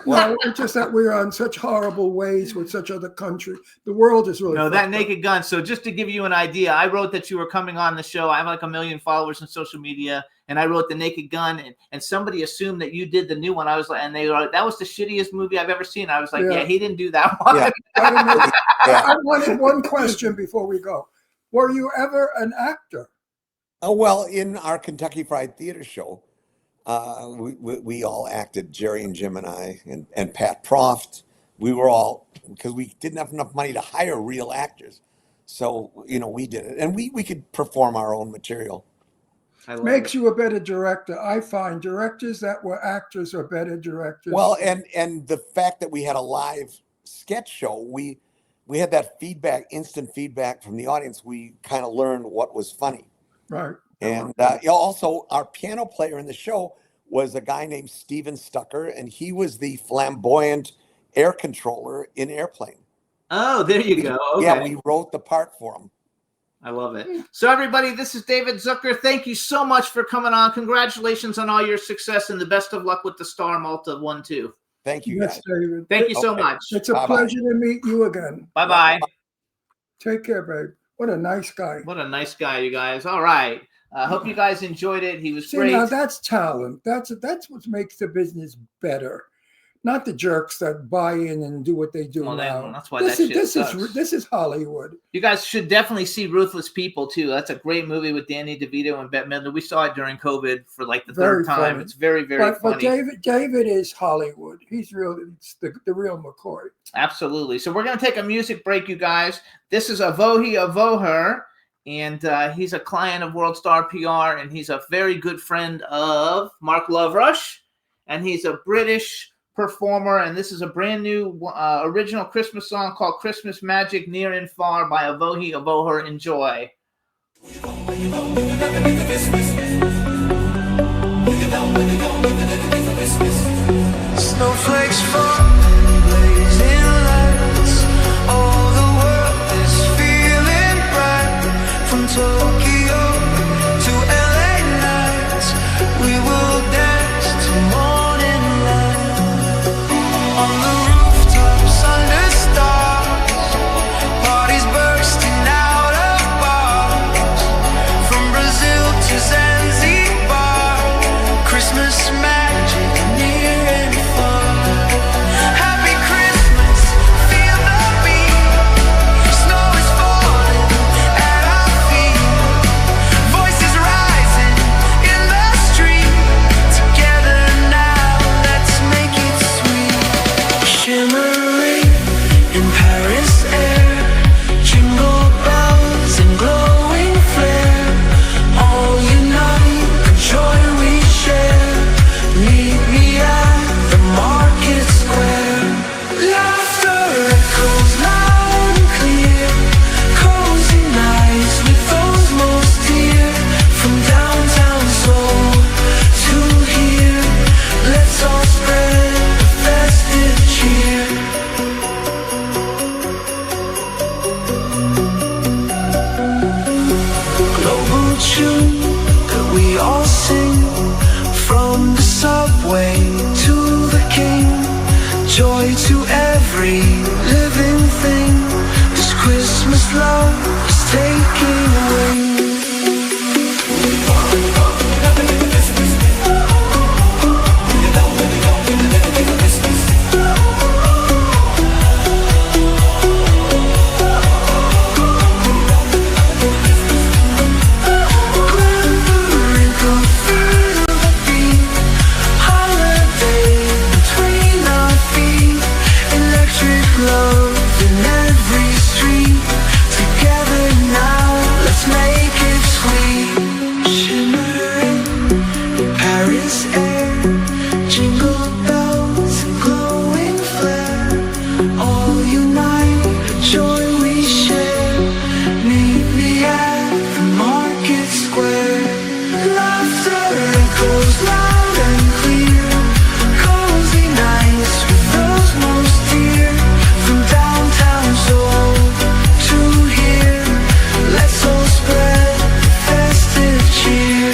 Well, it's just that we're on such horrible ways with such other country. The world is really that Naked Gun. So just to give you an idea, I wrote that you were coming on the show. I have like 1 million followers on social media, and I wrote the Naked Gun, and somebody assumed that you did the new one. I was like, and they were like, that was the shittiest movie I've ever seen. I was like, yeah he didn't do that one. Yeah. I wanted one question before we go. Were you ever an actor? Oh, well, in our Kentucky Fried Theater show, we all acted, Jerry and Jim and I, and Pat Proft. We were all, because we didn't have enough money to hire real actors. So, we did it. And we could perform our own material. Makes you a better director. I find directors that were actors are better directors. Well, and the fact that we had a live sketch show, we had that feedback, instant feedback from the audience. We kind of learned what was funny. Right. And also, our piano player in the show was a guy named Steven Stucker, and he was the flamboyant air controller in Airplane. Oh, there you go. Okay. Yeah, we wrote the part for him. I love it. So, everybody, this is David Zucker. Thank you so much for coming on. Congratulations on all your success, and the best of luck with the Star Malta 1-2. Thank you, Yes, guys. David. Thank you so much. It's a pleasure to meet you again. Bye-bye. Take care, babe. What a nice guy. What a nice guy, you guys. All right. I hope you guys enjoyed it. He was See, great. now that's talent. That's what makes the business better. not the jerks that buy in and do what they do Well, now. that's why that shit sucks. This is Hollywood. You guys should definitely see Ruthless People too. That's a great movie with Danny DeVito and Bette Midler. We saw it during COVID for like the third time. Funny. It's very, very funny. But David is Hollywood. He's it's the real McCoy. Absolutely. So we're going to take a music break, you guys. This is Avohi Avoher, and he's a client of World Star PR, and he's a very good friend of Mark Loverush, and he's a British performer, and this is a brand new original Christmas song called Christmas Magic Near and Far by Avohi Avoher. Enjoy. Snowflakes fall, blazing lights. All the world is feeling bright. From Tokyo to LA nights, we will dance to morning light. On the rooftops under stars, parties bursting out of bars. From Brazil to Zanzibar, Christmas magic near and far. Happy Christmas, feel the beat. Snow is falling at our feet. Voices rising in the street. Together now, let's make it sweet. Shimmering in Paris air, jingle bells and glowing flare. All unite, the joy we share. Meet me at the market square. Laughter echoes loud and clear. Cozy nights with those most dear. From downtown Seoul to here, let's all spread the festive cheer. Global tune that we all sing. From the subway to the king, joy to every living thing. This Christmas love is taking wing. Love in every street. Together now, let's make it sweet. Shimmering in Paris air, jingle bells and glowing flare. All unite, joy we share. Meet me at the market square. Laughter echoes loud and clear. Cozy nights with those most dear. From downtown Seoul to here, let's all spread the festive cheer.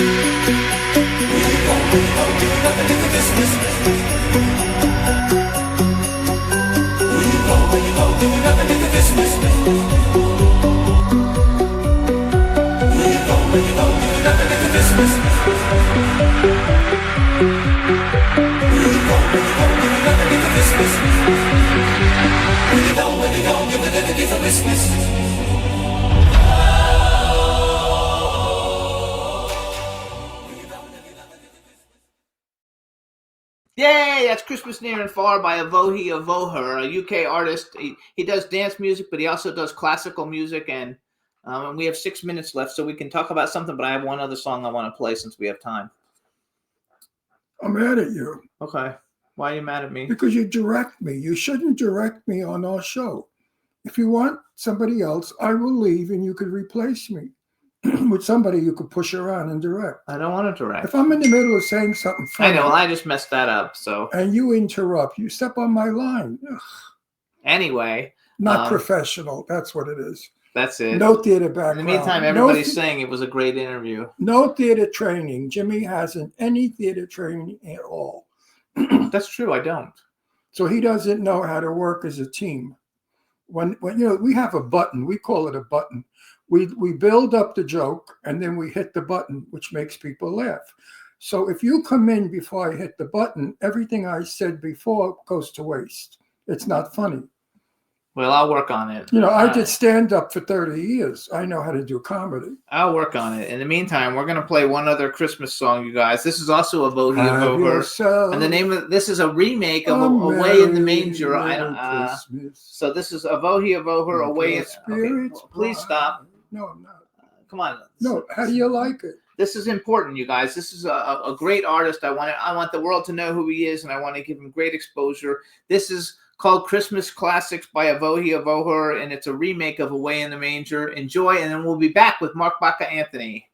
Yay! That's Christmas Near and Far by Avohi Avoher, a UK artist. He does dance music, but he also does classical music. And we have 6 minutes left, so we can talk about something. But I have one other song I want to play since we have time. I'm mad at you Okay. Why are you mad at me? because you direct me. You shouldn't direct me on our show. If you want somebody else, I will leave and you could replace me with somebody you could push around and direct. I don't want to direct. If I'm in the middle of saying something I funny know. Well, I just messed that up. So and you interrupt, you step on my line. Ugh, anyway, not professional. That's what it is. that's it. No theater In background. the meantime, everybody's saying it was a great interview. No theater training. Jimmy hasn't any theater training at all. That's true. I don't. So he doesn't know how to work as a team. When we have a button, we call it a button. We build up the joke and then we hit the button, which makes people laugh. So if you come in before I hit the button, everything I said before goes to waste. It's not funny. Well, I'll work on it. You know, I did stand up for 30 years. I know how to do comedy. I'll work on it. In the meantime, we're going to play one other Christmas song, you guys. This is also a Vohi Have Voher. yourself And the name of this is a remake of a Away in the Merry Manger. Little Christmas. So this is a Vohi Voher Away in. Okay, Spirits please bright. stop. No, I'm not. Come on. No, how do you like it? This is important, you guys. This is a great artist. I want the world to know who he is, and I want to give him great exposure. This is called Christmas Classics by Avohi Avoher, and it's a remake of Away in the Manger. Enjoy, and then we'll be back with Mark Baca Anthony.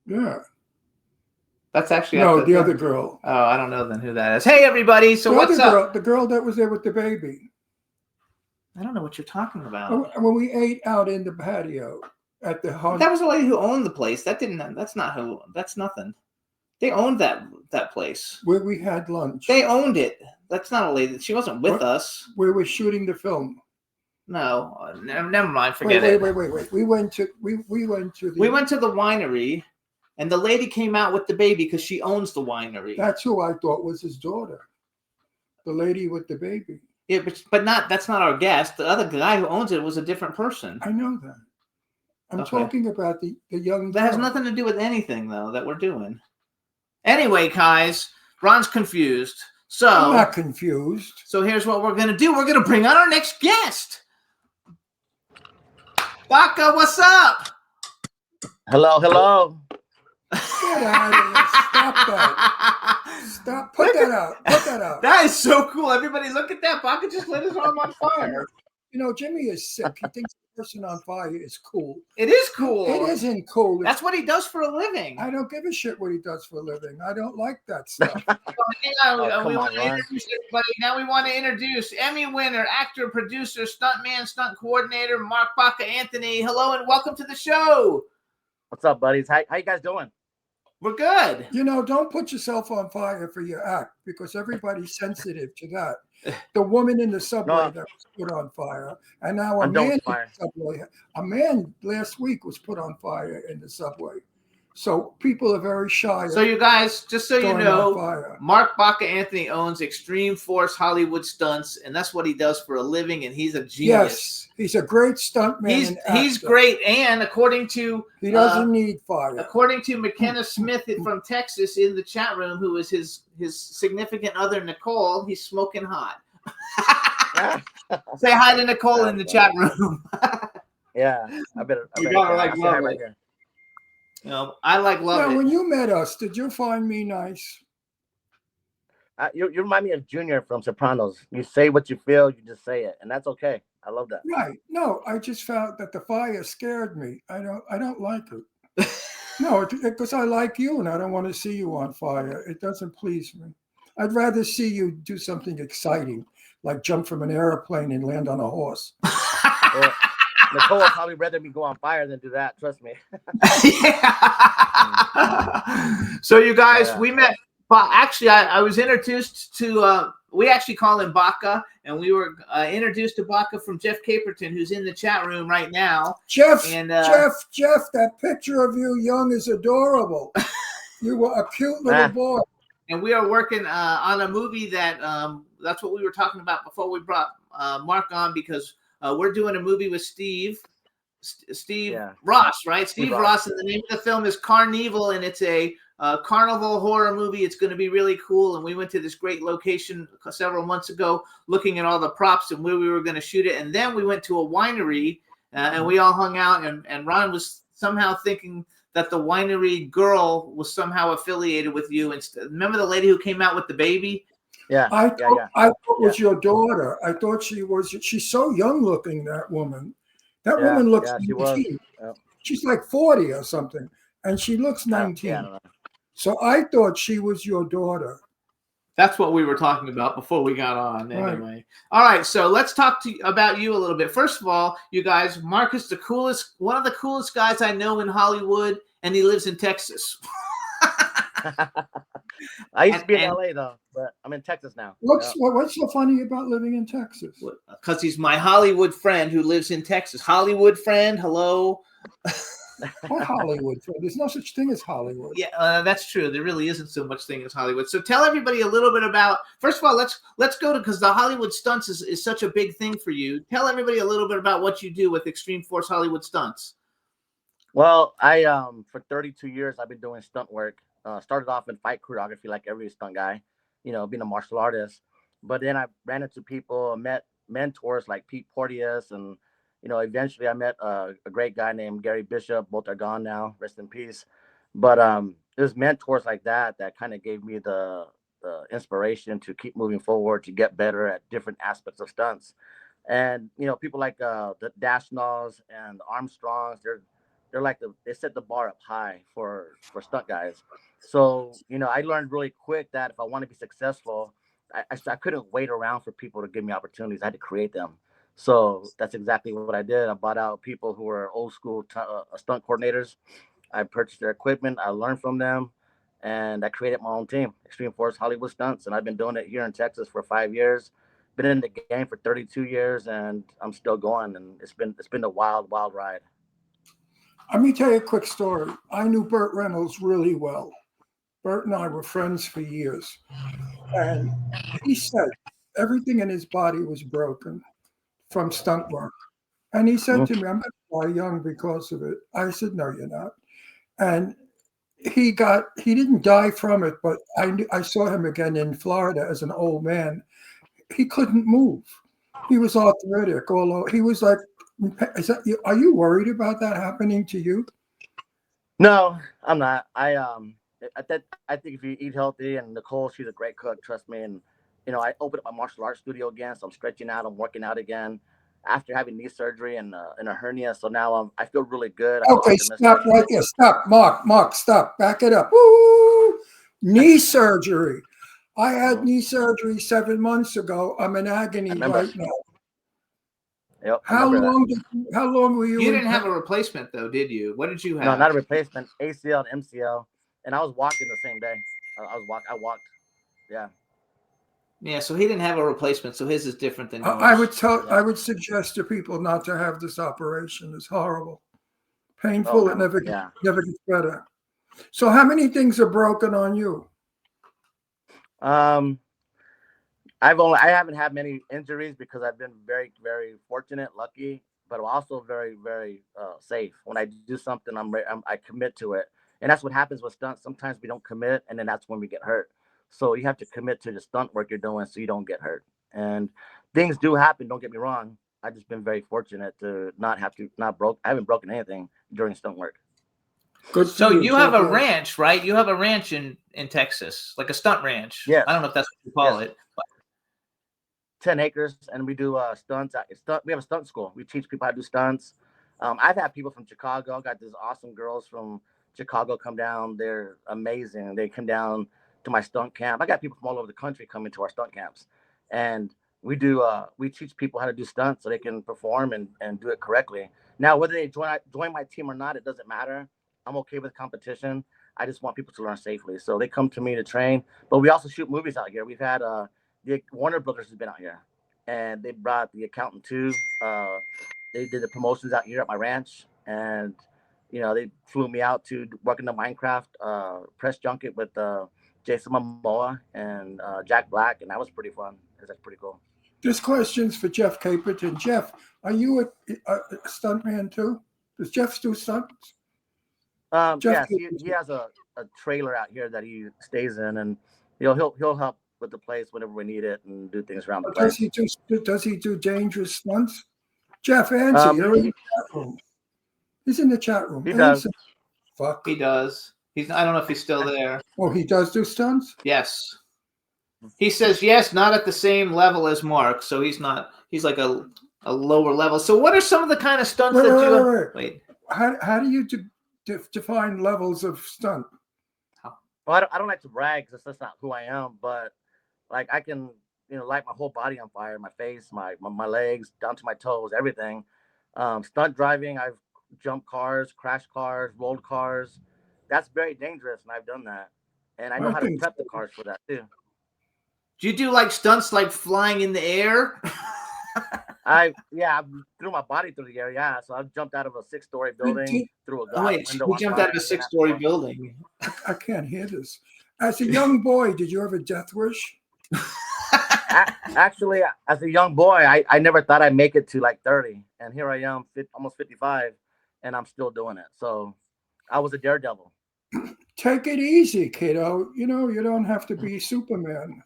Yeah. That's actually No, the other girl. Oh, I don't know then who that is. Hey, everybody. So The what's other up? girl, the girl that was there with the baby. I don't know what you're talking about. When we ate out in the patio at the home. That was the lady who owned the place. That's not who. That's nothing. They owned that place. Where we had lunch. They owned it. That's not a lady. She wasn't with us. Where we're shooting the film. No, never mind. Forget it. Wait. We went to the winery, and the lady came out with the baby because she owns the winery. That's who I thought was his daughter. The lady with the baby. Yeah, but that's not our guest. The other guy who owns it was a different person. I know that. I'm Okay. talking about the young That has girl. nothing to do with anything, though, that we're doing. Anyway, guys, Ron's confused. So I'm not confused. So here's what we're going to do. We're going to bring on our next guest. Baca, what's up? Hello. Get out of here. Stop that. Stop. Put that out. That is so cool. Everybody look at that. Baca just lit his arm on fire. You know, Jimmy is sick. He thinks the person on fire is cool. It is cool. It isn't cool. That's what he does for a living. I don't give a shit what he does for a living. I don't like that stuff. We come want on, to Ron. introduce everybody. Now we want to introduce Emmy winner, actor, producer, stuntman, stunt coordinator, Mark Baca Anthony. Hello and welcome to the show. What's up, buddies? How you guys doing? We're good. You know, don't put yourself on fire for your act because everybody's sensitive to that. The woman in the subway No. that was put on fire, and now a I'm done man in with the fire. subway. A man last week was put on fire in the subway. So people are very shy. So you guys, just so you Going on know, fire. Mark Baca Anthony owns Extreme Force Hollywood Stunts, and that's what he does for a living, and he's a genius. Yes, he's a great stuntman. He's actor. great, and according to He doesn't need fire. according to McKenna Smith from Texas in the chat room, who is his significant other Nicole, he's smoking hot. Say hi to Nicole in the chat room. Yeah, I better. You gotta like I'll say love hi it. right here. You know, I like love Now, it. when you met us, did you find me nice? You remind me of Junior from Sopranos. You say what you feel, you just say it, and that's okay. I love that. Right. No, I just found that the fire scared me. I don't like it. No, because I like you and I don't want to see you on fire. It doesn't please me. I'd rather see you do something exciting, like jump from an airplane and land on a horse. Well, Nicole would probably rather me go on fire than do that. Trust me. So you guys, Yeah. we met. Actually, I was introduced to. We actually call him Baca, and we were introduced to Baca from Jeff Caperton, who's in the chat room right now. Jeff, And, Jeff, that picture of you young is adorable. You were a cute little boy. And we are working on a movie that that's what we were talking about before we brought Mark on, because we're doing a movie with Steve Yeah. Ross, right? Steve Steve Ross, Ross. and the name of the film is Carnival, and it's a carnival horror movie. It's going to be really cool. And we went to this great location several months ago looking at all the props and where we were going to shoot it. And then we went to a winery and we all hung out, and Ron was somehow thinking that the winery girl was somehow affiliated with you. And remember the lady who came out with the baby? Yeah. I thought it was Yeah. your daughter. I thought she was. She's so young looking, that woman. That Yeah, woman looks yeah, she was. 19. Yeah. She's like 40 or something, and she looks 19. Yeah, I don't know. So I thought she was your daughter. That's what we were talking about before we got on. Right. Anyway, all right. So let's talk about you a little bit. First of all, you guys, Mark is one of the coolest guys I know in Hollywood, and he lives in Texas. I used to be in And- LA though, but I'm in Texas now. What's so funny about living in Texas? Because he's my Hollywood friend who lives in Texas. Hollywood friend, hello. What Hollywood? There's no such thing as Hollywood. Yeah, that's true. There really isn't so much thing as Hollywood. So tell everybody a little bit about. First of all, let's go to, because the Hollywood Stunts is such a big thing for you. Tell everybody a little bit about what you do with Extreme Force Hollywood Stunts. Well, I for 32 years I've been doing stunt work. Started off in fight choreography like every stunt guy, being a martial artist. But then I ran into people, met mentors like Pete Porteous, and eventually I met a great guy named Gary Bishop. Both are gone now, rest in peace. But it was mentors like that kind of gave me the inspiration to keep moving forward, to get better at different aspects of stunts. And people like the Dashnaws and the Armstrongs, they're like they set the bar up high for stunt guys. So I learned really quick that if I want to be successful, I couldn't wait around for people to give me opportunities. I had to create them. So that's exactly what I did. I bought out people who were old school stunt coordinators. I purchased their equipment. I learned from them, and I created my own team, Extreme Force Hollywood Stunts. And I've been doing it here in Texas for 5 years. Been in the game for 32 years, and I'm still going. And it's been a wild, wild ride. Let me tell you a quick story. I knew Burt Reynolds really well. Burt and I were friends for years. And he said everything in his body was broken from stunt work. And he said to me, I'm going to die young because of it. I said, no, you're not. And he didn't die from it, but I saw him again in Florida as an old man. He couldn't move. He was arthritic. Although he was like, are you worried about that happening to you? No, I'm not. I think if you eat healthy, and Nicole, she's a great cook, trust me. And I opened up my martial arts studio again, so I'm stretching out, I'm working out again. after having knee surgery and a hernia. So now I feel really good. I feel Okay, optimistic. stop right there. Stop, Mark, stop. Back it up. Woo! Knee surgery. I had knee surgery 7 months ago. I'm in agony remember. right now. Yep, I How remember long? that. How long were you? You in didn't have a pain? replacement though, did you? What did you No, have? not a replacement. ACL and MCL, and I was walking the same day. I walked. Yeah. Yeah, so he didn't have a replacement, so his is different than yours. I would tell. Yeah. I would suggest to people not to have this operation. It's horrible, Oh, painful. It no. never Yeah. never gets better. So, how many things are broken on you? Um, I haven't had many injuries because I've been very, very fortunate, lucky, but I'm also very, very safe. When I do something, I commit to it, and that's what happens with stunts. Sometimes we don't commit, and then that's when we get hurt. So you have to commit to the stunt work you're doing so you don't get hurt. And things do happen. Don't get me wrong. I've just been very fortunate to not broke. I haven't broken anything during stunt work. Good. So you have a Okay. ranch, right? You have a ranch in Texas, like a stunt ranch. Yes. I don't know if that's what you call Yes. it. But 10 acres, and we do stunts. We have a stunt school. We teach people how to do stunts. I've had people from Chicago. Got these awesome girls from Chicago come down. They're amazing. They come down to my stunt camp. I got people from all over the country coming to our stunt camps, and we teach people how to do stunts so they can perform and do it correctly. Now, whether they join my team or not, it doesn't matter. I'm okay with competition. I just want people to learn safely, so they come to me to train. But we also shoot movies out here. We've had the Warner Brothers has been out here, and they brought The Accountant 2. They did the promotions out here at my ranch, and they flew me out to work in the Minecraft press junket with Jason Momoa and Jack Black, and that was pretty fun. That's pretty cool. This question's for Jeff Caperton. Jeff, are you a stuntman too? Does Jeff do stunts? Yes, he has a trailer out here that he stays in, and he'll help with the place whenever we need it and do things around the place. Does he do dangerous stunts? Jeff, answer. You're in the chat room. He's in the chat room. He does. Fuck. he does. I don't know if he's still there. Oh, he does do stunts? Yes. He says yes, not at the same level as Mark. So he's not. He's like a lower level. So what are some of the kind of stunts Wait. How do you define levels of stunt? Well, I don't like to brag because that's not who I am, but like I can, light my whole body on fire, my face, my legs, down to my toes, everything. Stunt driving, I've jumped cars, crashed cars, rolled cars. That's very dangerous, and I've done that. And I know how to prep the cars for that too. Do you do like stunts like flying in the air? I threw my body through the air. Yeah, so I've jumped out of a 6-story building through a glass window. We jumped out of a 6-story building. I can't hear this. As a young boy, did you have a death wish? Actually, as a young boy, I never thought I'd make it to like 30, and here I am, almost 55, and I'm still doing it. So I was a daredevil. Take it easy, kiddo. You don't have to be Superman.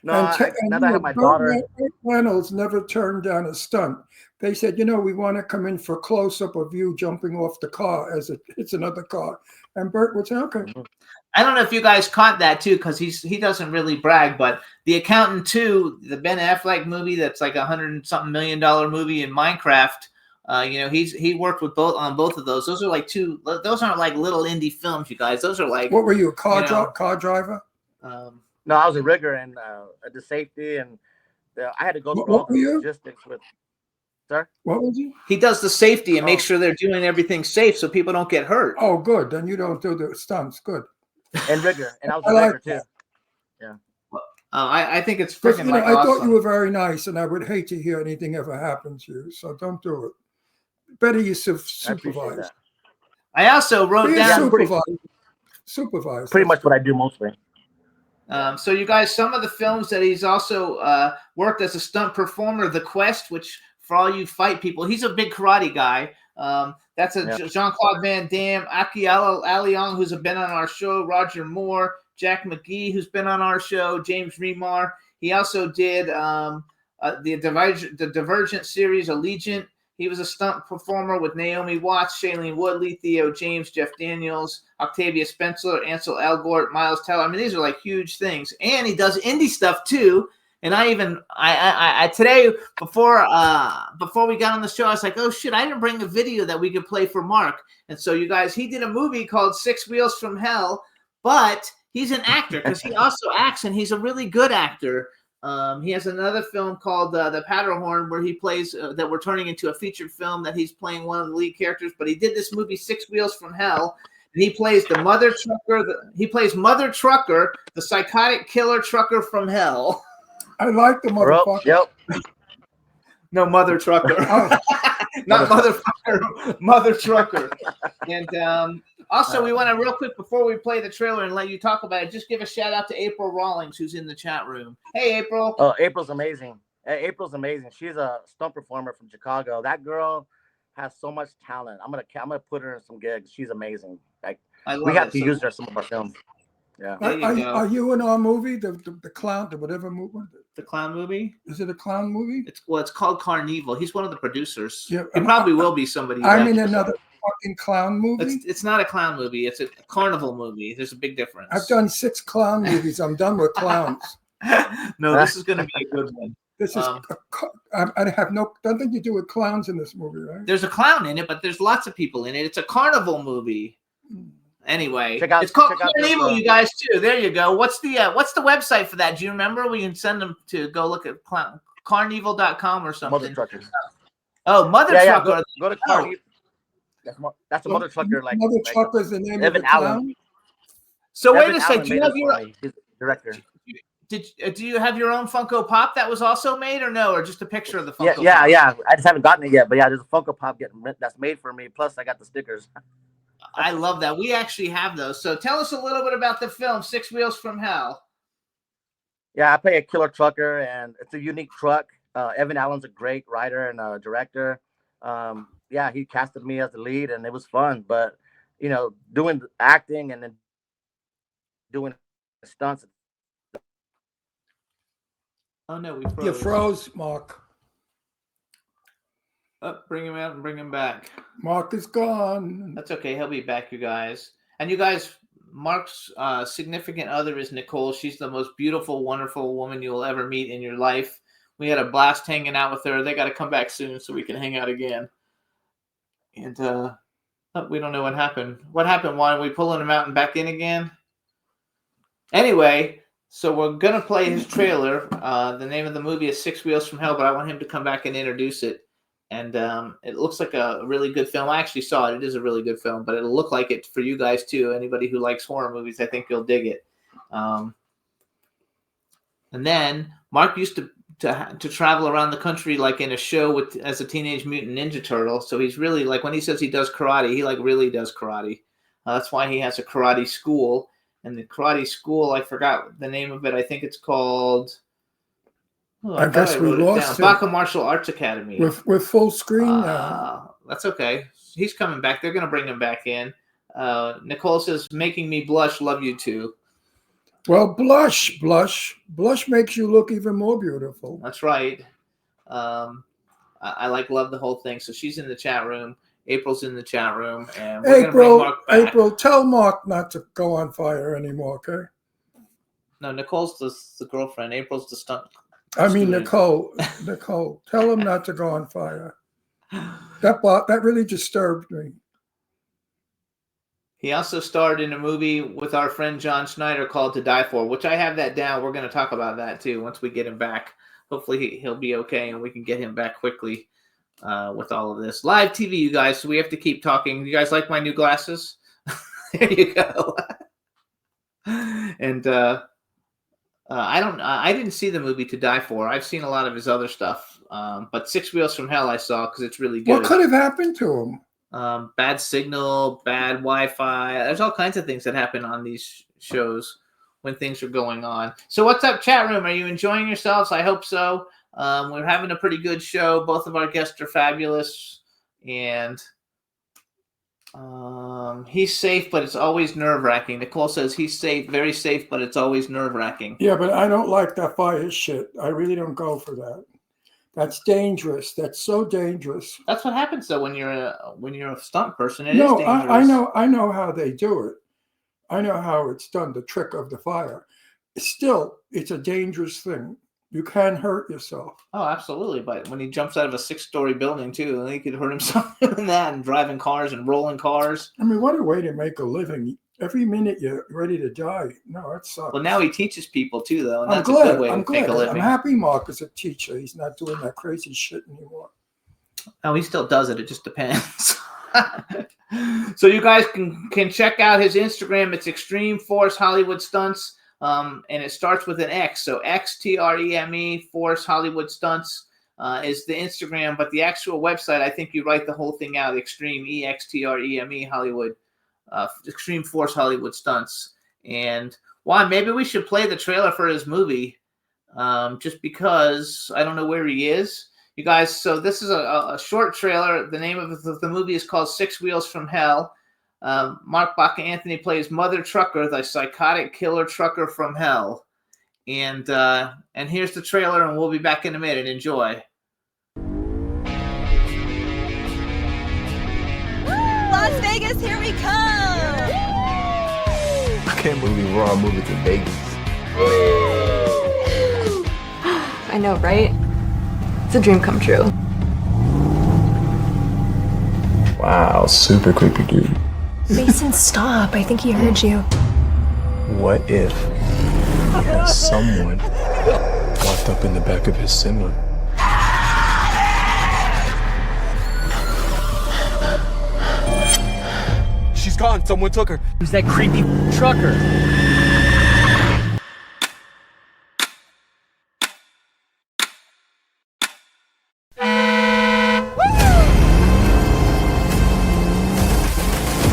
No, now that I have my daughter. Reynolds never turned down a stunt. They said, we want to come in for close-up of you jumping off the car as it hits another car. And Burt would say, okay. I don't know if you guys caught that too, because he doesn't really brag, but The Accountant 2, the Ben Affleck movie that's like $100-something million movie in Minecraft. He worked with on both of those. Those are like those aren't like little indie films, you guys. Those are like. What were you, a car driver? No, I was a rigger and the safety, and I had to go through all the logistics with. Sir? What was you? He does the safety and makes sure they're doing everything safe so people don't get hurt. Oh, good. Then you don't do the stunts. Good. And rigger, and I was a rigger too. Yeah. I think it's freaking I awesome. thought you were very nice, and I would hate to hear anything ever happen to you. So don't do it. Better you supervise. I also wrote down supervise. Pretty much what I do mostly. So you guys, some of the films that he's also worked as a stunt performer, The Quest, which for all you fight people, he's a big karate guy. That's Jean-Claude Van Damme, Aki Aliong, who's been on our show, Roger Moore, Jack McGee, who's been on our show, James Remar. He also did the Divergent series, Allegiant. He was a stunt performer with Naomi Watts, Shailene Woodley, Theo James, Jeff Daniels, Octavia Spencer, Ansel Elgort, Miles Teller. I mean, these are like huge things. And he does indie stuff too. And I today before we got on the show, I was like, oh shit, I didn't bring a video that we could play for Mark. And so you guys, he did a movie called Six Wheels from Hell, but he's an actor because he also acts, and he's a really good actor. He has another film called The Powderhorn, where he plays that we're turning into a featured film that he's playing one of the lead characters. But he did this movie Six Wheels from Hell, and he plays the mother trucker. He plays Mother Trucker, the psychotic killer trucker from hell. I like the motherfucker. Yep. No, Mother Trucker. Oh. Not Motherfucker, Mother Trucker. And also, we want to real quick before we play the trailer and let you talk about it, just give a shout out to April Rawlings, who's in the chat room. Hey, April. Oh, April's amazing. April's amazing. She's a stunt performer from Chicago. That girl has so much talent. I'm gonna put her in some gigs. She's amazing. Like we have to use her in some of our films. Yeah. Are you in our movie, the clown, the whatever movie? The clown movie? Is it a clown movie? It's called Carnival. He's one of the producers. Yeah, it probably will be somebody. I'm in another fucking clown movie. It's not a clown movie. It's a carnival movie. There's a big difference. I've done 6 clown movies. I'm done with clowns. No, this is going to be a good one. This is I have nothing to do with clowns in this movie, right? There's a clown in it, but there's lots of people in it. It's a carnival movie. Anyway, it's called Carnival, you guys too. There you go. What's the website for that? Do you remember? We can send them to go look at carnival.com or something. Mother Trucker. Oh, Mother Trucker. Yeah, go to Carnival. That's a Mother Trucker. Like Mother Trucker is the name of the clown. So wait a second. Do you have your director? Do you have your own Funko Pop that was also made, or no, or just a picture of the Funko Pop? Yeah. I just haven't gotten it yet, but yeah, there's a Funko Pop that's made for me. Plus, I got the stickers. I love that. We actually have those. So tell us a little bit about the film, Six Wheels from Hell. Yeah, I play a killer trucker, and it's a unique truck. Evan Allen's a great writer and director. Yeah, he casted me as the lead, and it was fun. But, doing acting and then doing stunts. Oh, no, we froze. You froze, Mark. Oh, bring him out and bring him back. Mark is gone. That's okay. He'll be back, you guys. And you guys, Mark's significant other is Nicole. She's the most beautiful, wonderful woman you'll ever meet in your life. We had a blast hanging out with her. They got to come back soon so we can hang out again. And we don't know what happened. What happened? Why are we pulling him out and back in again? Anyway, so we're going to play his trailer. The name of the movie is Six Wheels from Hell, but I want him to come back and introduce it. And it looks like a really good film. I actually saw it. It is a really good film, but it'll look like it for you guys too. Anybody who likes horror movies, I think you'll dig it. And then Mark used to travel around the country like in a show as a Teenage Mutant Ninja Turtle. So he's really like when he says he does karate, he like really does karate. That's why he has a karate school. And the karate school, I forgot the name of it. I think it's called. I guess we lost him. Baca Martial Arts Academy. We're full screen now. That's okay. He's coming back. They're going to bring him back in. Nicole says, making me blush. Love you too. Well, blush makes you look even more beautiful. That's right. I love the whole thing. So she's in the chat room. April's in the chat room. And we're bring Mark back. April, tell Mark not to go on fire anymore, okay? No, Nicole's the girlfriend. April's the stunt. I mean, Nicole, tell him not to go on fire. That really disturbed me. He also starred in a movie with our friend John Schneider called To Die For, which I have that down. We're going to talk about that too once we get him back. Hopefully he'll be okay and we can get him back quickly with all of this. Live TV, you guys, so we have to keep talking. You guys like my new glasses? There you go. And I didn't see the movie To Die For. I've seen a lot of his other stuff. But Six Wheels from Hell I saw because it's really good. What could have happened to him? Bad signal, bad Wi-Fi. There's all kinds of things that happen on these shows when things are going on. So what's up, chat room? Are you enjoying yourselves? I hope so. We're having a pretty good show. Both of our guests are fabulous. And he's safe, but it's always nerve-wracking. Nicole says he's safe, very safe, but it's always nerve-wracking. Yeah, but I don't like that fire shit. I really don't go for that. That's dangerous. That's so dangerous. That's what happens though when you're a stunt person. It is dangerous. I know how they do it. I know how it's done. The trick of the fire. Still, it's a dangerous thing. You can hurt yourself. Oh, absolutely. But when he jumps out of a 6-story building too, he could hurt himself doing that and driving cars and rolling cars. I mean, what a way to make a living. Every minute you're ready to die. No, that sucks. Well, now he teaches people too, though, and I'm that's a glad. good way I'm to make a glad. living. I'm happy Mark is a teacher. He's not doing that crazy shit anymore. Oh, he still does it. It just depends. So you guys can check out his Instagram. It's Extreme Force Hollywood Stunts, and it starts with an X. So XTREME Force Hollywood Stunts is the Instagram, but the actual website, I think you write the whole thing out. Extreme EXTREME Hollywood, Extreme Force Hollywood Stunts. And Juan, maybe we should play the trailer for his movie, just because I don't know where he is. You guys, so this is a short trailer. The name of the movie is called Six Wheels from Hell. Mark Baca Anthony plays Mother Trucker, the psychotic killer trucker from hell. And here's the trailer, and we'll be back in a minute. Enjoy. Las Vegas, here we come! I can't believe we're all moving to Vegas. I know, right? It's a dream come true. Wow, super creepy dude. Mason, stop. I think he heard you. What if someone walked up in the back of his semi? She's gone. Someone took her. Who's that creepy trucker?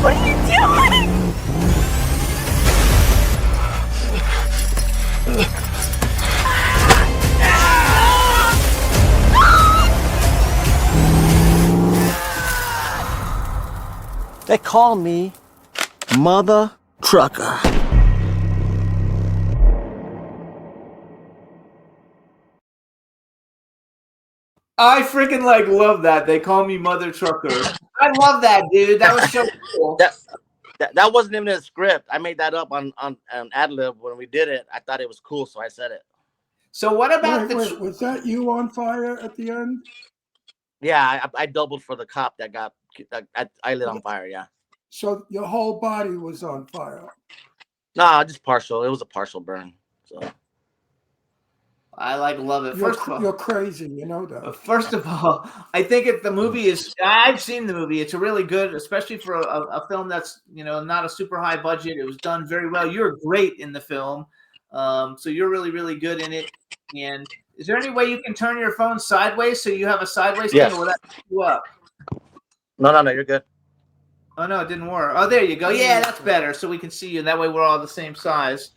What are you doing? They call me Mother Trucker. I freaking love that. They call me Mother Trucker. I love that, dude. That was so cool. That wasn't even in the script. I made that up on ad lib when we did it. I thought it was cool, so I said it. So what about Wait, was that you on fire at the end? Yeah, I doubled for the cop that got I lit on fire. Yeah. So your whole body was on fire. Nah, just partial. It was a partial burn. So I love it. You're crazy, you know that. First of all, I think the movie is. I've seen the movie. It's a really good, especially for a film that's not a super high budget. It was done very well. You're great in the film, so you're really really good in it. And is there any way you can turn your phone sideways so you have a sideways thing, or will that pick you up? No, you're good. Oh no, it didn't work. Oh, there you go. Yeah, that's better. So we can see you. That way we're all the same size.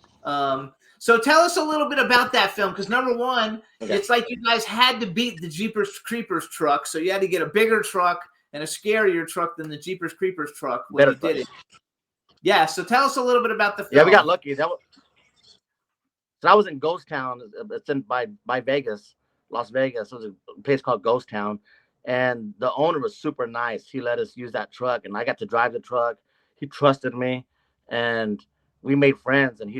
So tell us a little bit about that film, because number one, it's like you guys had to beat the Jeepers Creepers truck, so you had to get a bigger truck and a scarier truck than the Jeepers Creepers truck when you did it. Yeah, so tell us a little bit about the film. Yeah, we got lucky. So I was in Ghost Town. It's in by Vegas, Las Vegas. It was a place called Ghost Town, and the owner was super nice. He let us use that truck, and I got to drive the truck. He trusted me, and we made friends, and he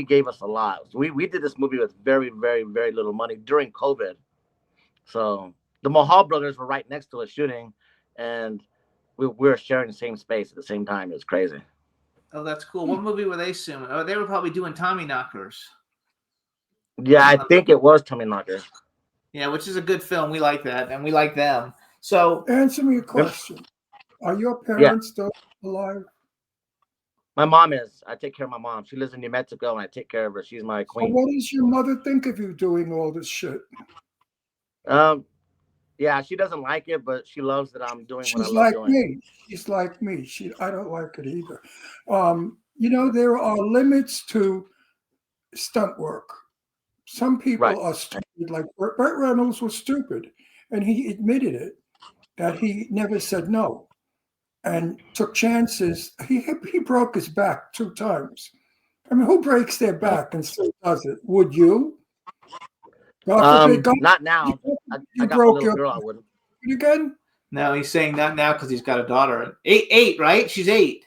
gave us a lot. So we did this movie with very, very, very little money during COVID. So the Mahal brothers were right next to us shooting, and we were sharing the same space at the same time. It was crazy. Oh, that's cool. What movie were they shooting? Oh, they were probably doing Tommy Knockers. Yeah, I think it was Tommy Knockers. Yeah, which is a good film. We like that, and we like them. So answer me a question. Are your parents still alive? My mom is. I take care of my mom. She lives in New Mexico, and I take care of her. She's my queen. So what does your mother think of you doing all this shit? Yeah, she doesn't like it, but she loves that I'm doing what I love like doing. me. She's like me. I don't like it either. There are limits to stunt work. Some people are stupid. Like Burt Reynolds was stupid, and he admitted it, that he never said no and took chances. He broke his back 2 times. I mean, who breaks their back and still does it? Would you? Not now. I got a little girl. I wouldn't. Again? No, he's saying not now because he's got a daughter. Eight, right? She's 8.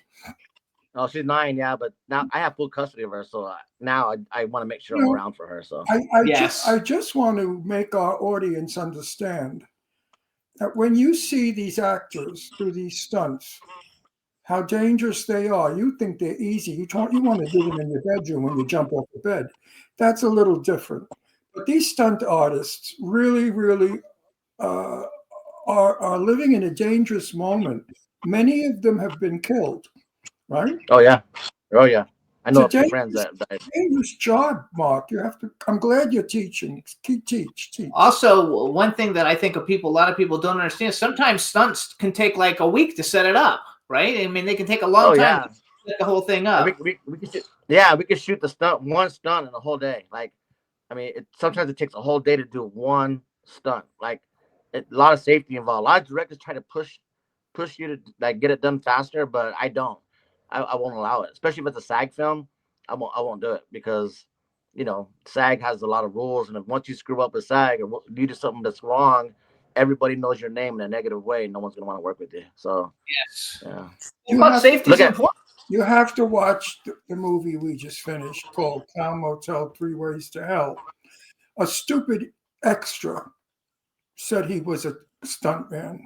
Oh, she's 9, yeah, but now I have full custody of her, so now I want to make sure You I'm know, around for her. So Yes. I just want to make our audience understand that when you see these actors do these stunts, how dangerous they are. You think they're easy. You want to do them in your bedroom when you jump off the bed. That's a little different. But these stunt artists really, really uh, are living in a dangerous moment. Many of them have been killed, right? oh yeah, I It's know a a few friends dangerous, that died. dangerous job, Mark. You have to. I'm glad you're teaching. Teach. Also, one thing that I think a lot of people don't understand, sometimes stunts can take like a week to set it up, right? I mean, they can take a long Oh time yeah, to set the whole thing and up. we could shoot, yeah, we could shoot the stunt one stunt in a whole day. Like, I mean, sometimes it takes a whole day to do one stunt. Like, a lot of safety involved. A lot of directors try to push you to like get it done faster, but I don't. I won't allow it, especially if it's a SAG film. I won't do it because SAG has a lot of rules, and if once you screw up with SAG or you do something that's wrong, everybody knows your name in a negative way. No one's gonna want to work with you. So Yes. yeah, You But have safety is look at important. you have to watch the movie we just finished called Town Motel: Three Ways to Hell. A stupid extra said he was a stuntman,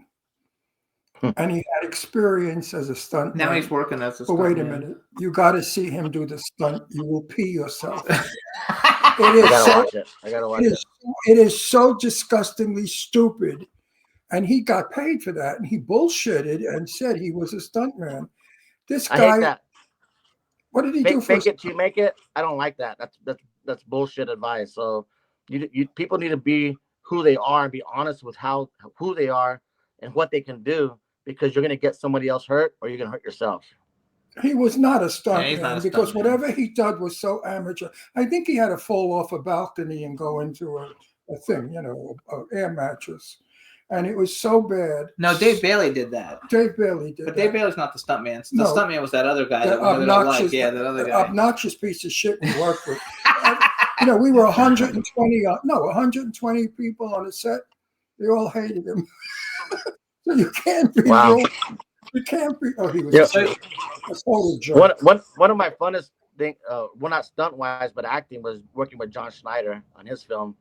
and he had experience as a stuntman. Now he's working as a But wait a stuntman. minute, you got to see him do the stunt. You will pee yourself. I It is gotta so. watch it. I gotta watch It it. is. It is so disgustingly stupid, and he got paid for that. And he bullshitted and said he was a stuntman. This I hate guy, that. what did he do for? Fake it till you make it. I don't like that. That's bullshit advice. So you people need to be who they are and be honest with who they are and what they can do, because you're gonna get somebody else hurt or you're gonna hurt yourself. He was not a Yeah, he's not stuntman a because stuntman. whatever he did was so amateur. I think he had to fall off a balcony and go into a thing, an air mattress. And it was so bad. No, Dave Bailey did that. Dave Bailey did But that. Dave Bailey's not the stuntman. The No. stuntman was that other guy The that we don't like. obnoxious, Yeah, that other the guy. obnoxious piece of shit we worked with. We were 120 people on the set. They all hated him. So you can't be Wow. real. You can't be. Oh, he was Yeah. a total jerk. One of my funnest thing, well, not stunt wise, but acting, was working with John Schneider on his film.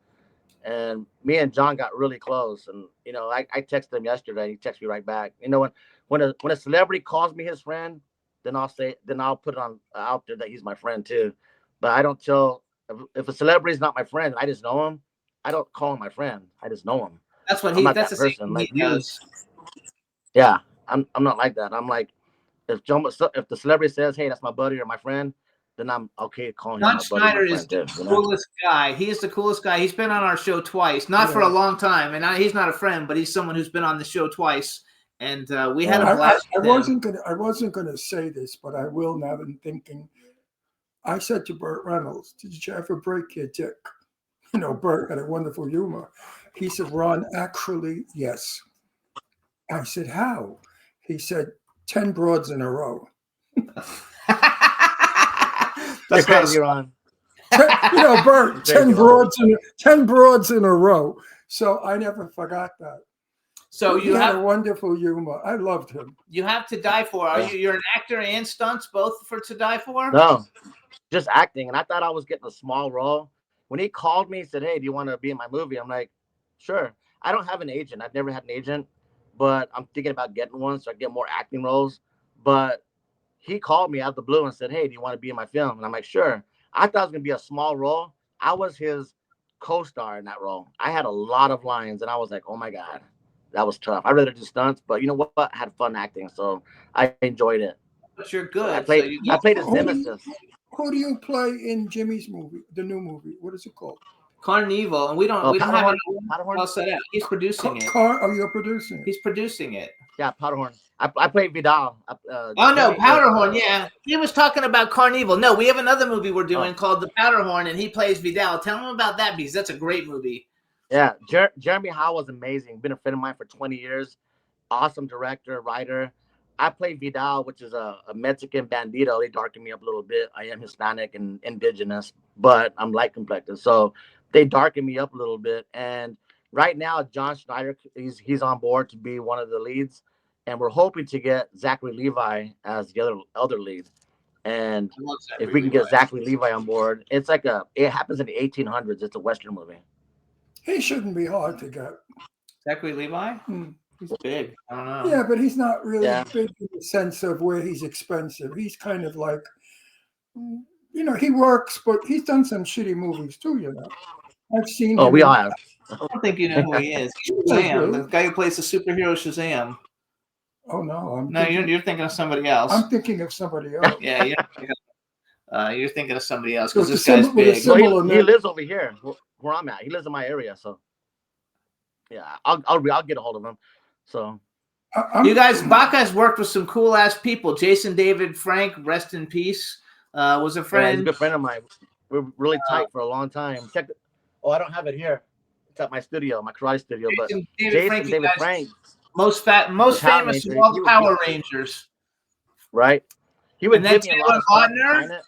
And me and John got really close. And I texted him yesterday. He texted me right back. When a celebrity calls me his friend, then I'll put it on out there that he's my friend too. But I don't tell if a celebrity is not my friend, I just know him. I don't call him my friend. I just know him. That's what I'm not that's that the same person. thing Like he does. yeah, I'm not like that. I'm like, if the celebrity says, "Hey, that's my buddy or my friend," then I'm okay calling him John my buddy, my Schneider is friend the too. coolest guy. He is the coolest guy. He's been on our show twice, not for a long time, and he's not a friend, but he's someone who's been on the show twice, and we had a blast. I wasn't gonna say this, but I will now that I'm thinking. I said to Burt Reynolds, "Did you ever break your dick?" Burt had a wonderful humor. He said, "Ron, actually, yes." I said, "How?" He said, 10 broads in a row." That's crazy, Ron. Burt, 10 broads in a row. So I never forgot that. So he had a wonderful humor. I loved him. You have To Die For. You're an actor and stunts both for To Die For? No, just acting. And I thought I was getting a small role. When he called me and said, "Hey, do you want to be in my movie?" I'm like, sure. I don't have an agent. I've never had an agent, but I'm thinking about getting one so I get more acting roles. But he called me out of the blue and said, "Hey, do you want to be in my film?" And I'm like, sure. I thought it was going to be a small role. I was his co-star in that role. I had a lot of lines, and I was like, oh my God, that was tough. I'd rather do stunts, but you know what? I had fun acting, so I enjoyed it. But you're good. So I played his nemesis. Who do you play in Jimmy's movie, the new movie? What is it called? Carnival, and we don't have anyone else set up. He's producing it. You're producing it. He's producing it. Yeah, Powderhorn. I played Vidal. Oh no, Powderhorn. Yeah, he was talking about Carnival. No, we have another movie we're doing called The Powderhorn, and he plays Vidal. Tell him about that because that's a great movie. Yeah, Jeremy Howe was amazing. Been a friend of mine for 20 years. Awesome director, writer. I played Vidal, which is a Mexican bandito. They darkened me up a little bit. I am Hispanic and indigenous, but I'm light complected. So they darkened me up a little bit. And right now, John Schneider, he's on board to be one of the leads. And we're hoping to get Zachary Levi as the other lead. And I love if Zachary we can get Levi. Zachary Levi on board, it happens in the 1800s. It's a Western movie. He shouldn't be hard to get. Zachary Levi? Hmm. He's big. I don't know. Yeah, but he's not really Yeah. big in the sense of where he's expensive. He's kind of like, he works, but he's done some shitty movies too, I've seen Oh, him we in- all have. I don't think you know who he is. I Shazam, do. the guy who plays the superhero Shazam. Oh, no. No, you're thinking of somebody else. I'm thinking of somebody else. Yeah, you're thinking of somebody else So because it's this a guy's with a big. symbol Well, in he there. lives over here where I'm at. He lives in my area, so yeah, I'll get a hold of him. So You guys, Baca has worked with some cool ass people. Jason David Frank, rest in peace, was a yeah, he's a friend. good friend of mine. We're really tight for a long time. Oh, I don't have it here. It's at my studio, my karate studio. But Jason David Frank, most Power famous of Ranger, all he the was Power good. Rangers. Right? He would And then give me a lot of stuff to Taylor sign it.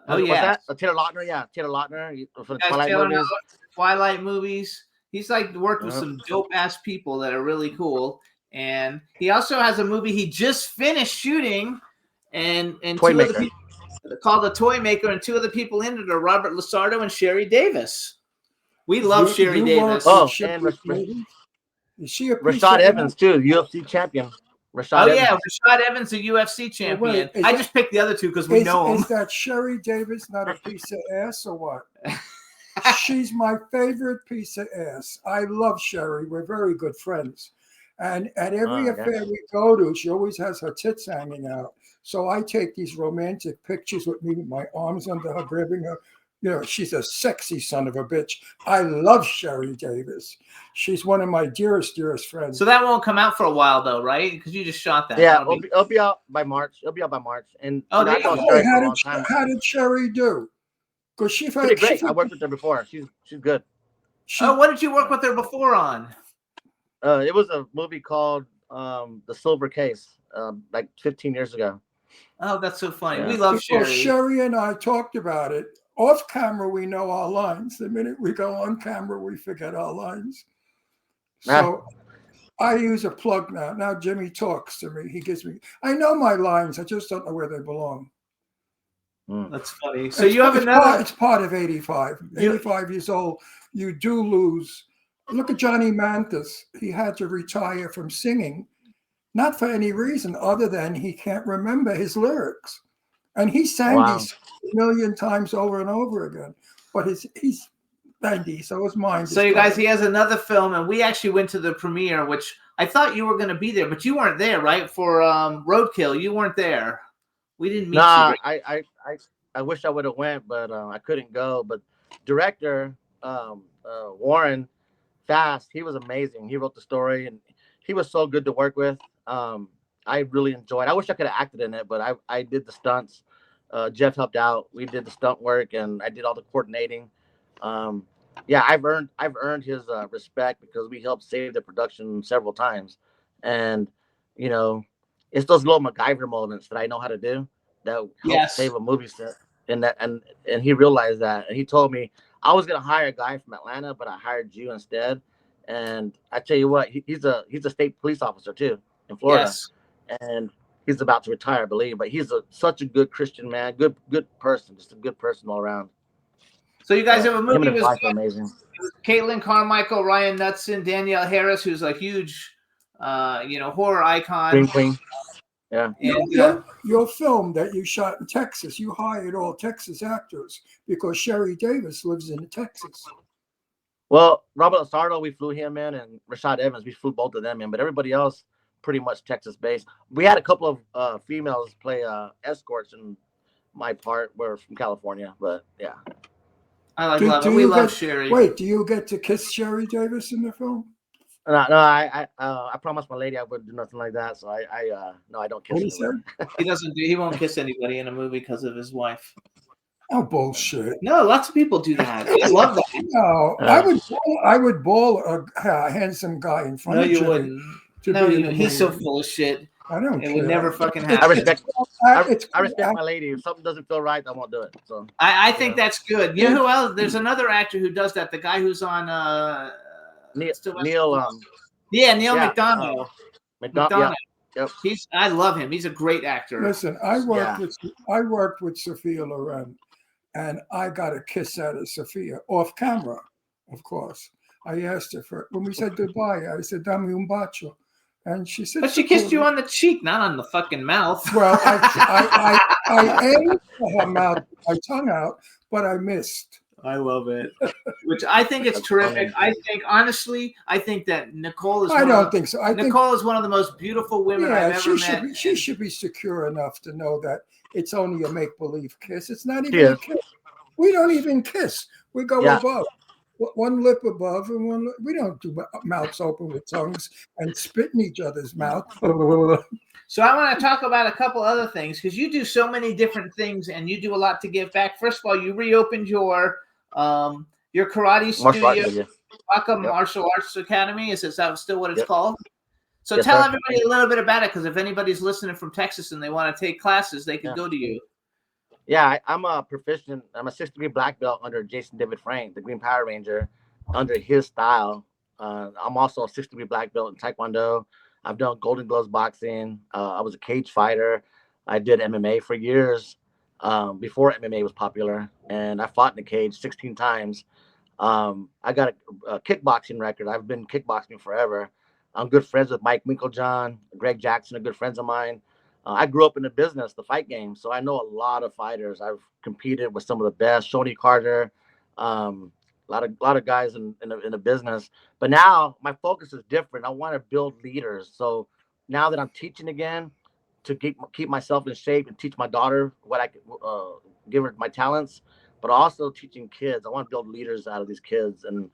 Oh What's yeah, that? Taylor Lautner, yeah, Taylor Lautner for the Guys, Twilight Taylor movies. Twilight movies. He's like worked with Uh-huh. some dope ass people that are really cool. And he also has a movie he just finished shooting, and Toy two of the Maker. people called The Toy Maker, and two of the people in it are Robert Lasardo and Sherry Davis. We love Sherry You Davis. work Oh, with Sherry and Davis? Is she a piece Rashad of Evans too, UFC champion. Rashad Oh Evans. yeah, Rashad Evans, a UFC champion. is I that- just picked the other two because we know him. Is that Sherry Davis not a piece of ass or what? She's my favorite piece of ass. I love Sherry. We're very good friends. And at every affair we go to, she always has her tits hanging out. So I take these romantic pictures with me with my arms under her, grabbing her. She's a sexy son of a bitch. I love Sherry Davis. She's one of my dearest friends. So that won't come out for a while though, right? Because you just shot that. Yeah, That'll be- it'll be out by March. It'll be out by March. And Oh, there I've you known go. Sherry Hey, for a long time. how did Sherry do? Because she Pretty great. I worked with her before. She's good. what did you work with her before on? It was a movie called The Silver Case, like 15 years ago. Oh, that's so funny. Yeah. We love Because Sherry. Sherry and I talked about it. Off camera, we know our lines. The minute we go on camera, we forget our lines. So I use a plug now. Now Jimmy talks to me. He gives me. I know my lines. I just don't know where they belong. That's funny. So you have another. It's part of 85. 85 years old. You do lose. Look at Johnny Manthis. He had to retire from singing, not for any reason other than he can't remember his lyrics. And he sang these a million times over and over again. But he's 90, so his mind. So you guys, he has another film, and we actually went to the premiere, which I thought you were going to be there, but you weren't there, right? For Roadkill, you weren't there. We didn't meet you. Right? I wish I would have went, but I couldn't go. But director Warren Fast, he was amazing. He wrote the story, and he was so good to work with. I really enjoyed. I wish I could have acted in it, but I did the stunts. Jeff helped out. We did the stunt work, and I did all the coordinating. Yeah, I've earned his respect because we helped save the production several times, and it's those little MacGyver moments that I know how to do that help save a movie set. And he realized that, and he told me I was gonna hire a guy from Atlanta, but I hired you instead. And I tell you what, he's a state police officer too in Florida, and he's about to retire, I believe. But he's such a good Christian man, good person, just a good person all around. So you guys have a movie with amazing. Caitlin Carmichael, Ryan Knutson, Danielle Harris, who's a huge, horror icon. Green Queen. Yeah. And, your film that you shot in Texas, you hired all Texas actors because Sherry Davis lives in Texas. Well, Robert Lasardo, we flew him in, and Rashad Evans, we flew both of them in, but everybody else pretty much Texas-based. We had a couple of females play escorts in my part. We're from California, but yeah. I love it. We love Sherry. Wait, do you get to kiss Sherry Davis in the film? No, I promised my lady I wouldn't do nothing like that. So I don't kiss. He doesn't. He won't kiss anybody in a movie because of his wife. Oh, bullshit! No, lots of people do that. I love that. No, I would ball a handsome guy in front of you Jimmy. wouldn't. No, he's so full of shit. I don't care. It would never fucking happen. I respect my lady. If something doesn't feel right, I won't do it. So I think that's good. You know who else? There's another actor who does that. The guy who's on Neil Neil McDonough. McDonough. Yep. I love him. He's a great actor. Listen, I worked Yeah. with Sophia Loren, and I got a kiss out of Sophia off camera, of course. I asked her for when we said goodbye. I said "Dame un bacio," and she said, But she kissed you on the cheek, not on the fucking mouth. Well, I aimed for her mouth, my tongue out, but I missed. I love it. Which I think it's terrific. I think honestly, I think that Nicole is. I don't think so. I think Nicole is one of the most beautiful women I've ever met. She should be secure enough to know that it's only a make-believe kiss. It's not even a kiss. We don't even kiss. We go above. One lip above and one lip. We don't do mouths open with tongues and spit in each other's mouth. So I want to talk about a couple other things because you do so many different things and you do a lot to give back. First of all, you reopened your karate studio, Baca Martial Arts Academy. Is that still what it's called? So tell everybody a little bit about it, because if anybody's listening from Texas and they want to take classes, they can go to you. Yeah, I'm a proficient. I'm a 6th-degree black belt under Jason David Frank, the Green Power Ranger, under his style. I'm also a 6th-degree black belt in Taekwondo. I've done Golden Gloves boxing. I was a cage fighter. I did MMA for years before MMA was popular, and I fought in the cage 16 times. I got a kickboxing record. I've been kickboxing forever. I'm good friends with Mike Winklejohn, Greg Jackson, are good friends of mine. I grew up in the business, the fight game, so I know a lot of fighters. I've competed with some of the best, Shoney Carter, a lot of guys in the business. But now my focus is different. I want to build leaders. So now that I'm teaching again, to keep myself in shape and teach my daughter what I can give her my talents, but also teaching kids. I want to build leaders out of these kids, and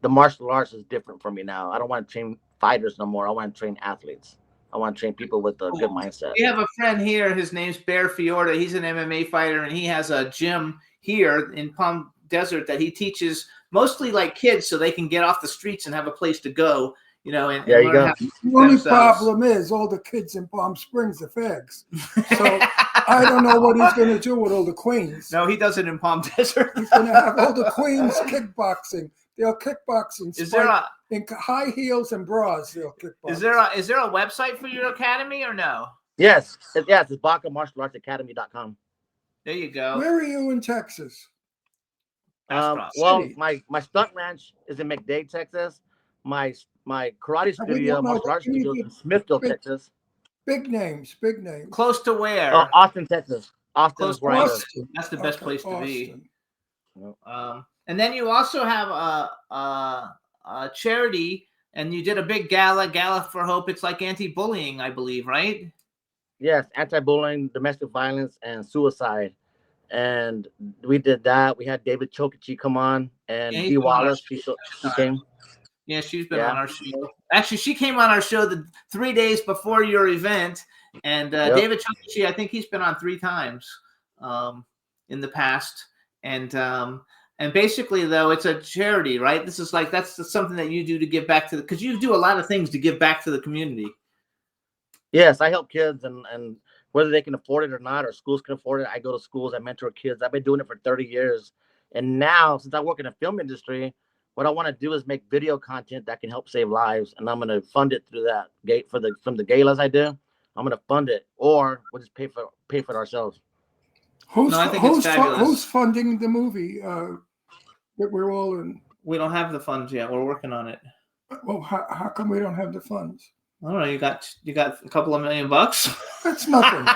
the martial arts is different for me now. I don't want to train fighters no more. I want to train athletes. I want to train people with a good mindset. We have a friend here. His name's Bear Fiorda. He's an MMA fighter, and he has a gym here in Palm Desert that he teaches mostly like kids so they can get off the streets and have a place to go, you know. And there you go. The only problem is all the kids in Palm Springs are fags. So I don't know what he's going to do with all the queens. No, he does it in Palm Desert. He's going to have all the queens kickboxing. They'll kickboxing. Is there in high heels and bras? They'll kickbox. Is there a website for your academy or no? Yes, it's Baca Martial Arts Academy.com. There you go. Where are you in Texas? Well, my stunt ranch is in McDade, Texas. My karate studio, martial arts studio, is in Smithville, Texas. Big names. Close to where? Austin, Texas. Austin is where I live. That's the best place to be. And then you also have a charity, and you did a big gala for hope. It's like anti-bullying, I believe, right? Yes, anti-bullying, domestic violence, and suicide. And we did that. We had David Chokichi come on, and Dee Wallace. She came. Yeah, she's been on our show. Actually, she came on our show 3 days before your event. And David Chokichi, I think he's been on 3 times in the past. And basically, though, it's a charity, right? This is that's something that you do to give back to because you do a lot of things to give back to the community. Yes, I help kids, and whether they can afford it or not, or schools can afford it, I go to schools, I mentor kids. I've been doing it for 30 years. And now, since I work in the film industry, what I want to do is make video content that can help save lives. And I'm going to fund it through that gate from the galas I do. I'm going to fund it, or we'll just pay for it ourselves. Who's funding the movie that we're all in? We don't have the funds yet. We're working on it. Well, how come we don't have the funds? I don't know. You got a couple of $1 million bucks. That's nothing.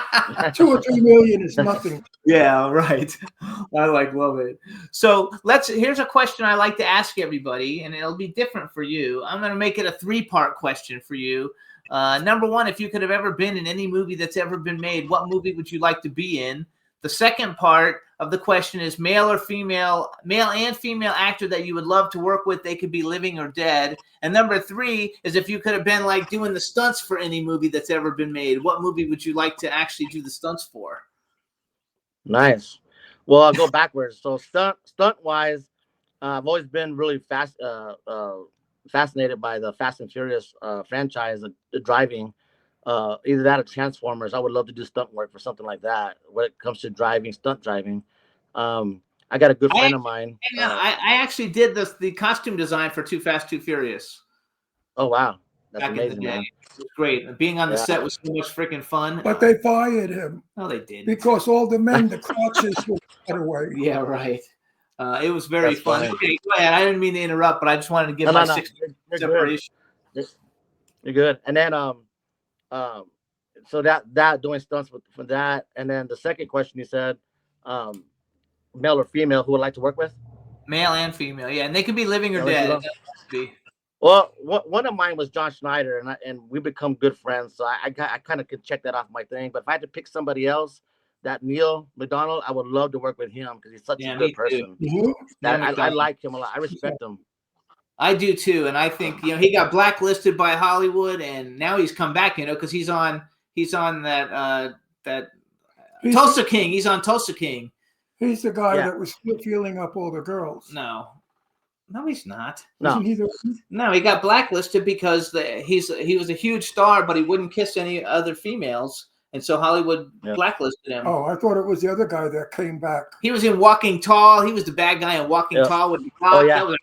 2 or 3 million is nothing. Yeah, right. I love it. So here's a question I like to ask everybody, and it'll be different for you. I'm going to make it a 3-part question for you. Number 1, if you could have ever been in any movie that's ever been made, what movie would you like to be in? The second part of the question is male and female actor that you would love to work with. They could be living or dead. And number 3 is if you could have been like doing the stunts for any movie that's ever been made, what movie would you like to actually do the stunts for? Nice. Well, I'll go backwards. So stunt wise, I've always been really fascinated by the Fast and Furious franchise, the driving. Either that or Transformers. I would love to do stunt work for something like that when it comes to stunt driving. I got a good friend of mine. I actually did the costume design for Too Fast, Too Furious. Oh, wow. That's back in the amazing, day. man. It was great. And being on the Yeah. set was so much freaking fun. But they fired him No, they didn't. because all the men, the crotches were cut away. Yeah, right. It was very That's fun. funny. Okay, go ahead. I didn't mean to interrupt, but I just wanted to give No, my no, no. 6 You're separation. good. You're good. And then so that doing stunts for that, and then the second question you said, male or female who would like to work with? Male and female, yeah, and they could be living or Yeah, dead. let's It doesn't have to be. Well, one of mine was John Schneider, and we become good friends, so I kind of could check that off my thing. But if I had to pick somebody else, that Neil McDonald, I would love to work with him because he's such a good person. I like him a lot. I respect him. I do too, and I think he got blacklisted by Hollywood, and now he's come back, because he's on that Tulsa King. He's on Tulsa King. He's the guy that was still feeling up all the girls. No, he's not. No, no, he got blacklisted because he was a huge star, but he wouldn't kiss any other females, and so Hollywood blacklisted him. Oh, I thought it was the other guy that came back. He was in Walking Tall. He was the bad guy in Walking Tall with the clock. Oh, yeah. That was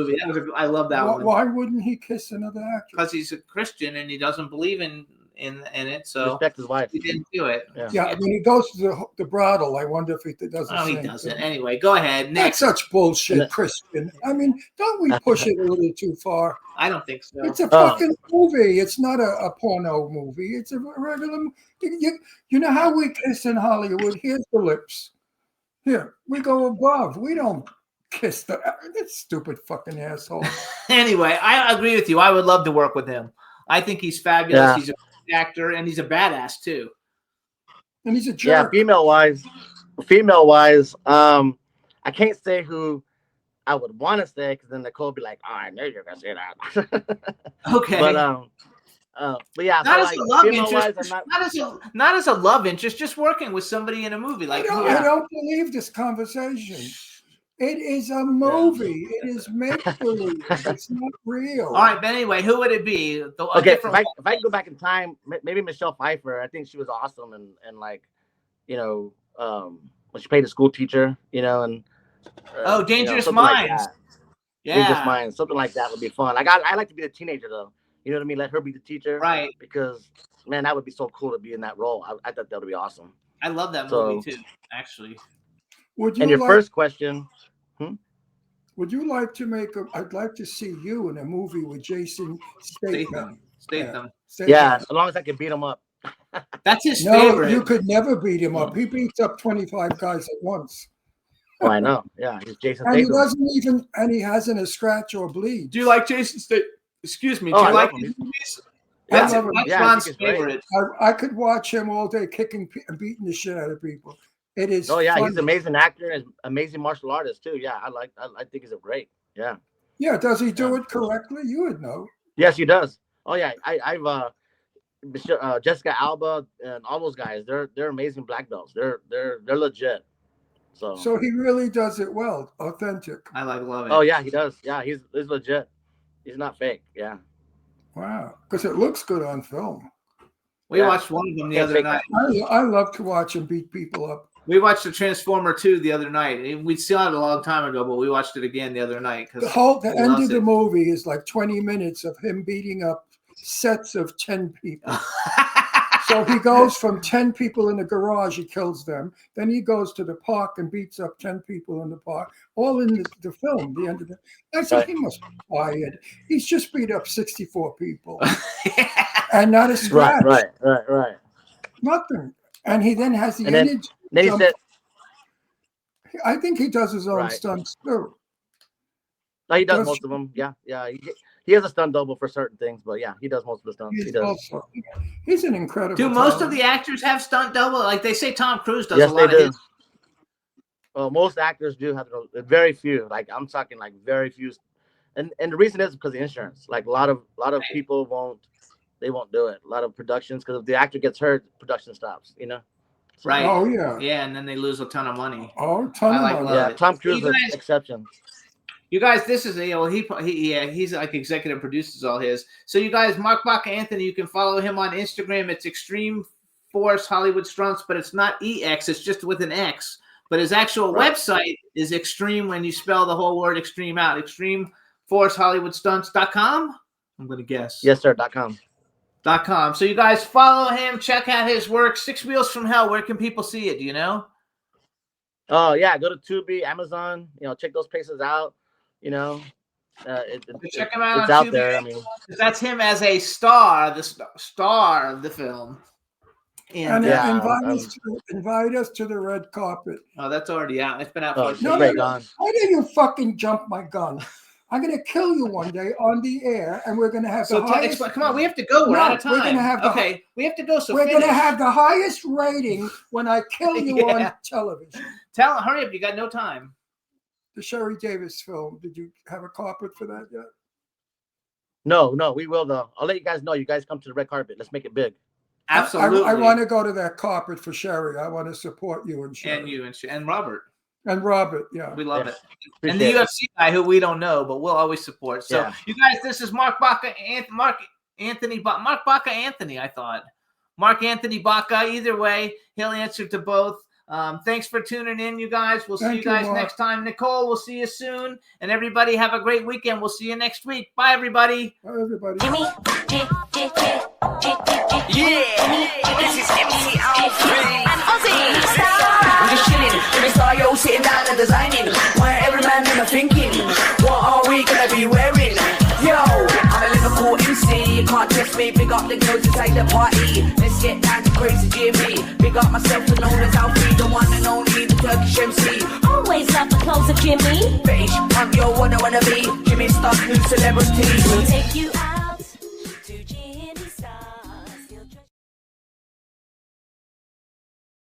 a good movie. I love that one. Why wouldn't he kiss another actor? Because he's a Christian and he doesn't believe in it. So respect his wife. He didn't do it. Yeah, when he goes to the brothel, I wonder if he doesn't. Oh, he doesn't. Anyway, go ahead. Next. That's such bullshit, Christian. I mean, don't we push it a little too far? I don't think so. It's a fucking movie. It's not a porno movie. It's a regular. You know how we kiss in Hollywood? Here's the lips. Here, we go above. We don't kiss that stupid fucking asshole. Anyway, I agree with you. I would love to work with him. I think he's fabulous. Yeah. He's a good actor and he's a badass too. And he's a jerk. Yeah, female wise, I can't say who I would want to say because then Nicole would be like, "Oh, I know you're gonna say that." Okay. But yeah, not so as a love interest. wise, not as a love interest. Just working with somebody in a movie. Like I don't believe this conversation. It is a movie. It is make believe. It's not real. All right, but anyway, who would it be? Okay, if I can go back in time, maybe Michelle Pfeiffer. I think she was awesome, and like, when she played a school teacher, and Dangerous Minds. Like Dangerous Minds, something like that would be fun. Like I like to be the teenager though. You know what I mean? Let her be the teacher, right? Because man, that would be so cool to be in that role. I thought that would be awesome. I love that movie too, actually. Would you? And your first question. Would you like to make I'd like to see you in a movie with Jason Statham. Yeah, as long as I can beat him up. That's his favorite. You could never beat him up. He beats up 25 guys at once. Oh, I know. Yeah, he's Jason and Statham. he doesn't even, and he hasn't a scratch or bleed. Do you like Jason Statham? Excuse me. Do you like his movies? That's Ron's favorite. I could watch him all day kicking and beating the shit out of people. It is. Oh yeah, funny. he's an amazing actor and amazing martial artist too. Yeah, I think he's a great. Yeah. Yeah. Does he do it correctly? You would know. Yes, he does. Oh yeah, I've Jessica Alba and all those guys. They're amazing black belts. They're legit. So he really does it well, authentic. I love it. Oh yeah, he does. Yeah, he's legit. He's not fake. Yeah. Wow, because it looks good on film. We watched one of them the other night. I love to watch him beat people up. We watched the Transformer 2 the other night. We saw it a long time ago, but we watched it again the other night. The end of the movie is like 20 minutes of him beating up sets of 10 people. So he goes from 10 people in the garage, he kills them. Then he goes to the park and beats up 10 people in the park, all in the film, the end of it. I said, he must be fired. He's just beat up 64 people. And not a scratch. Right. Nothing. And he then has the energy. Then he said, I think he does his own stunts too. No, he does most of them. Yeah. He has a stunt double for certain things, but yeah, he does most of the stunts. He does. He's an incredible. Do most of the actors have stunt double? Like they say, Tom Cruise does a lot of his. Well, most actors do have very few. Like I'm talking like very few, and the reason is because of insurance. Like a lot of people won't do it. A lot of productions, because if the actor gets hurt, production stops. So, right. Oh yeah. Yeah, and then they lose a ton of money. Oh, ton of money. Yeah, Tom Cruise is an exception. You guys, this is he's like executive produces all his. So you guys, Mark Baca Anthony, you can follow him on Instagram. It's Extreme Force Hollywood Stunts, but it's not EX, it's just with an X. But his actual website is Extreme when you spell the whole word extreme out. ExtremeForceHollywoodStunts.com. I'm going to guess. Yes, sir. .com. .com. So you guys follow him, check out his work. Six Wheels from Hell. Where can people see it? Do you know? Oh yeah, go to Tubi, Amazon. Check those places out. Check him out. It's on out Tubi. there. I mean, that's him as a star, the star of the film. And Yeah, invite us to the red carpet. Oh, that's already out. It's been out. Oh, for No, Right no, on. why did you fucking jump my gun? I'm going to kill you one day on the air, and we're going to have So the highest. come on, we have to go. We're out of time. We're going to have okay, we have to go. So we're going to finish. have the highest rating when I kill you Yeah. on television. Hurry up! You got no time. The Sherry Davis film. Did you have a carpet for that yet? No, we will though. I'll let you guys know. You guys come to the red carpet. Let's make it big. Absolutely. I want to go to that carpet for Sherry. I want to support you and Sherry. And you and Robert. And Robert, yeah. We love Yes. it. And the Appreciate UFC guy who we don't know, but we'll always support. So Yeah. you guys, this is Mark Baca, Mark Baca Anthony, I thought. Mark Anthony Baca. Either way, he'll answer to both. Thanks for tuning in, you guys. We'll see Thank you guys you, Mark. next time. Nicole, we'll see you soon. And everybody have a great weekend. We'll see you next week. Bye, everybody. Bye, everybody. Jimmy, This is MC Alfred. and Ozzy. I'm just chilling, Jimmy Star, yo, sitting down and designing. Why every man in thinking, what are we gonna be wearing? Yo, I'm a Liverpool MC, you can't test me. Big up the girls inside the party. Let's get down to crazy Jimmy. Big up myself and known as Alfie, the one and only, the Turkish MC. Always love the clothes of Jimmy. British, I'm your one I wanna be. Jimmy Star, new celebrity. We'll take you out.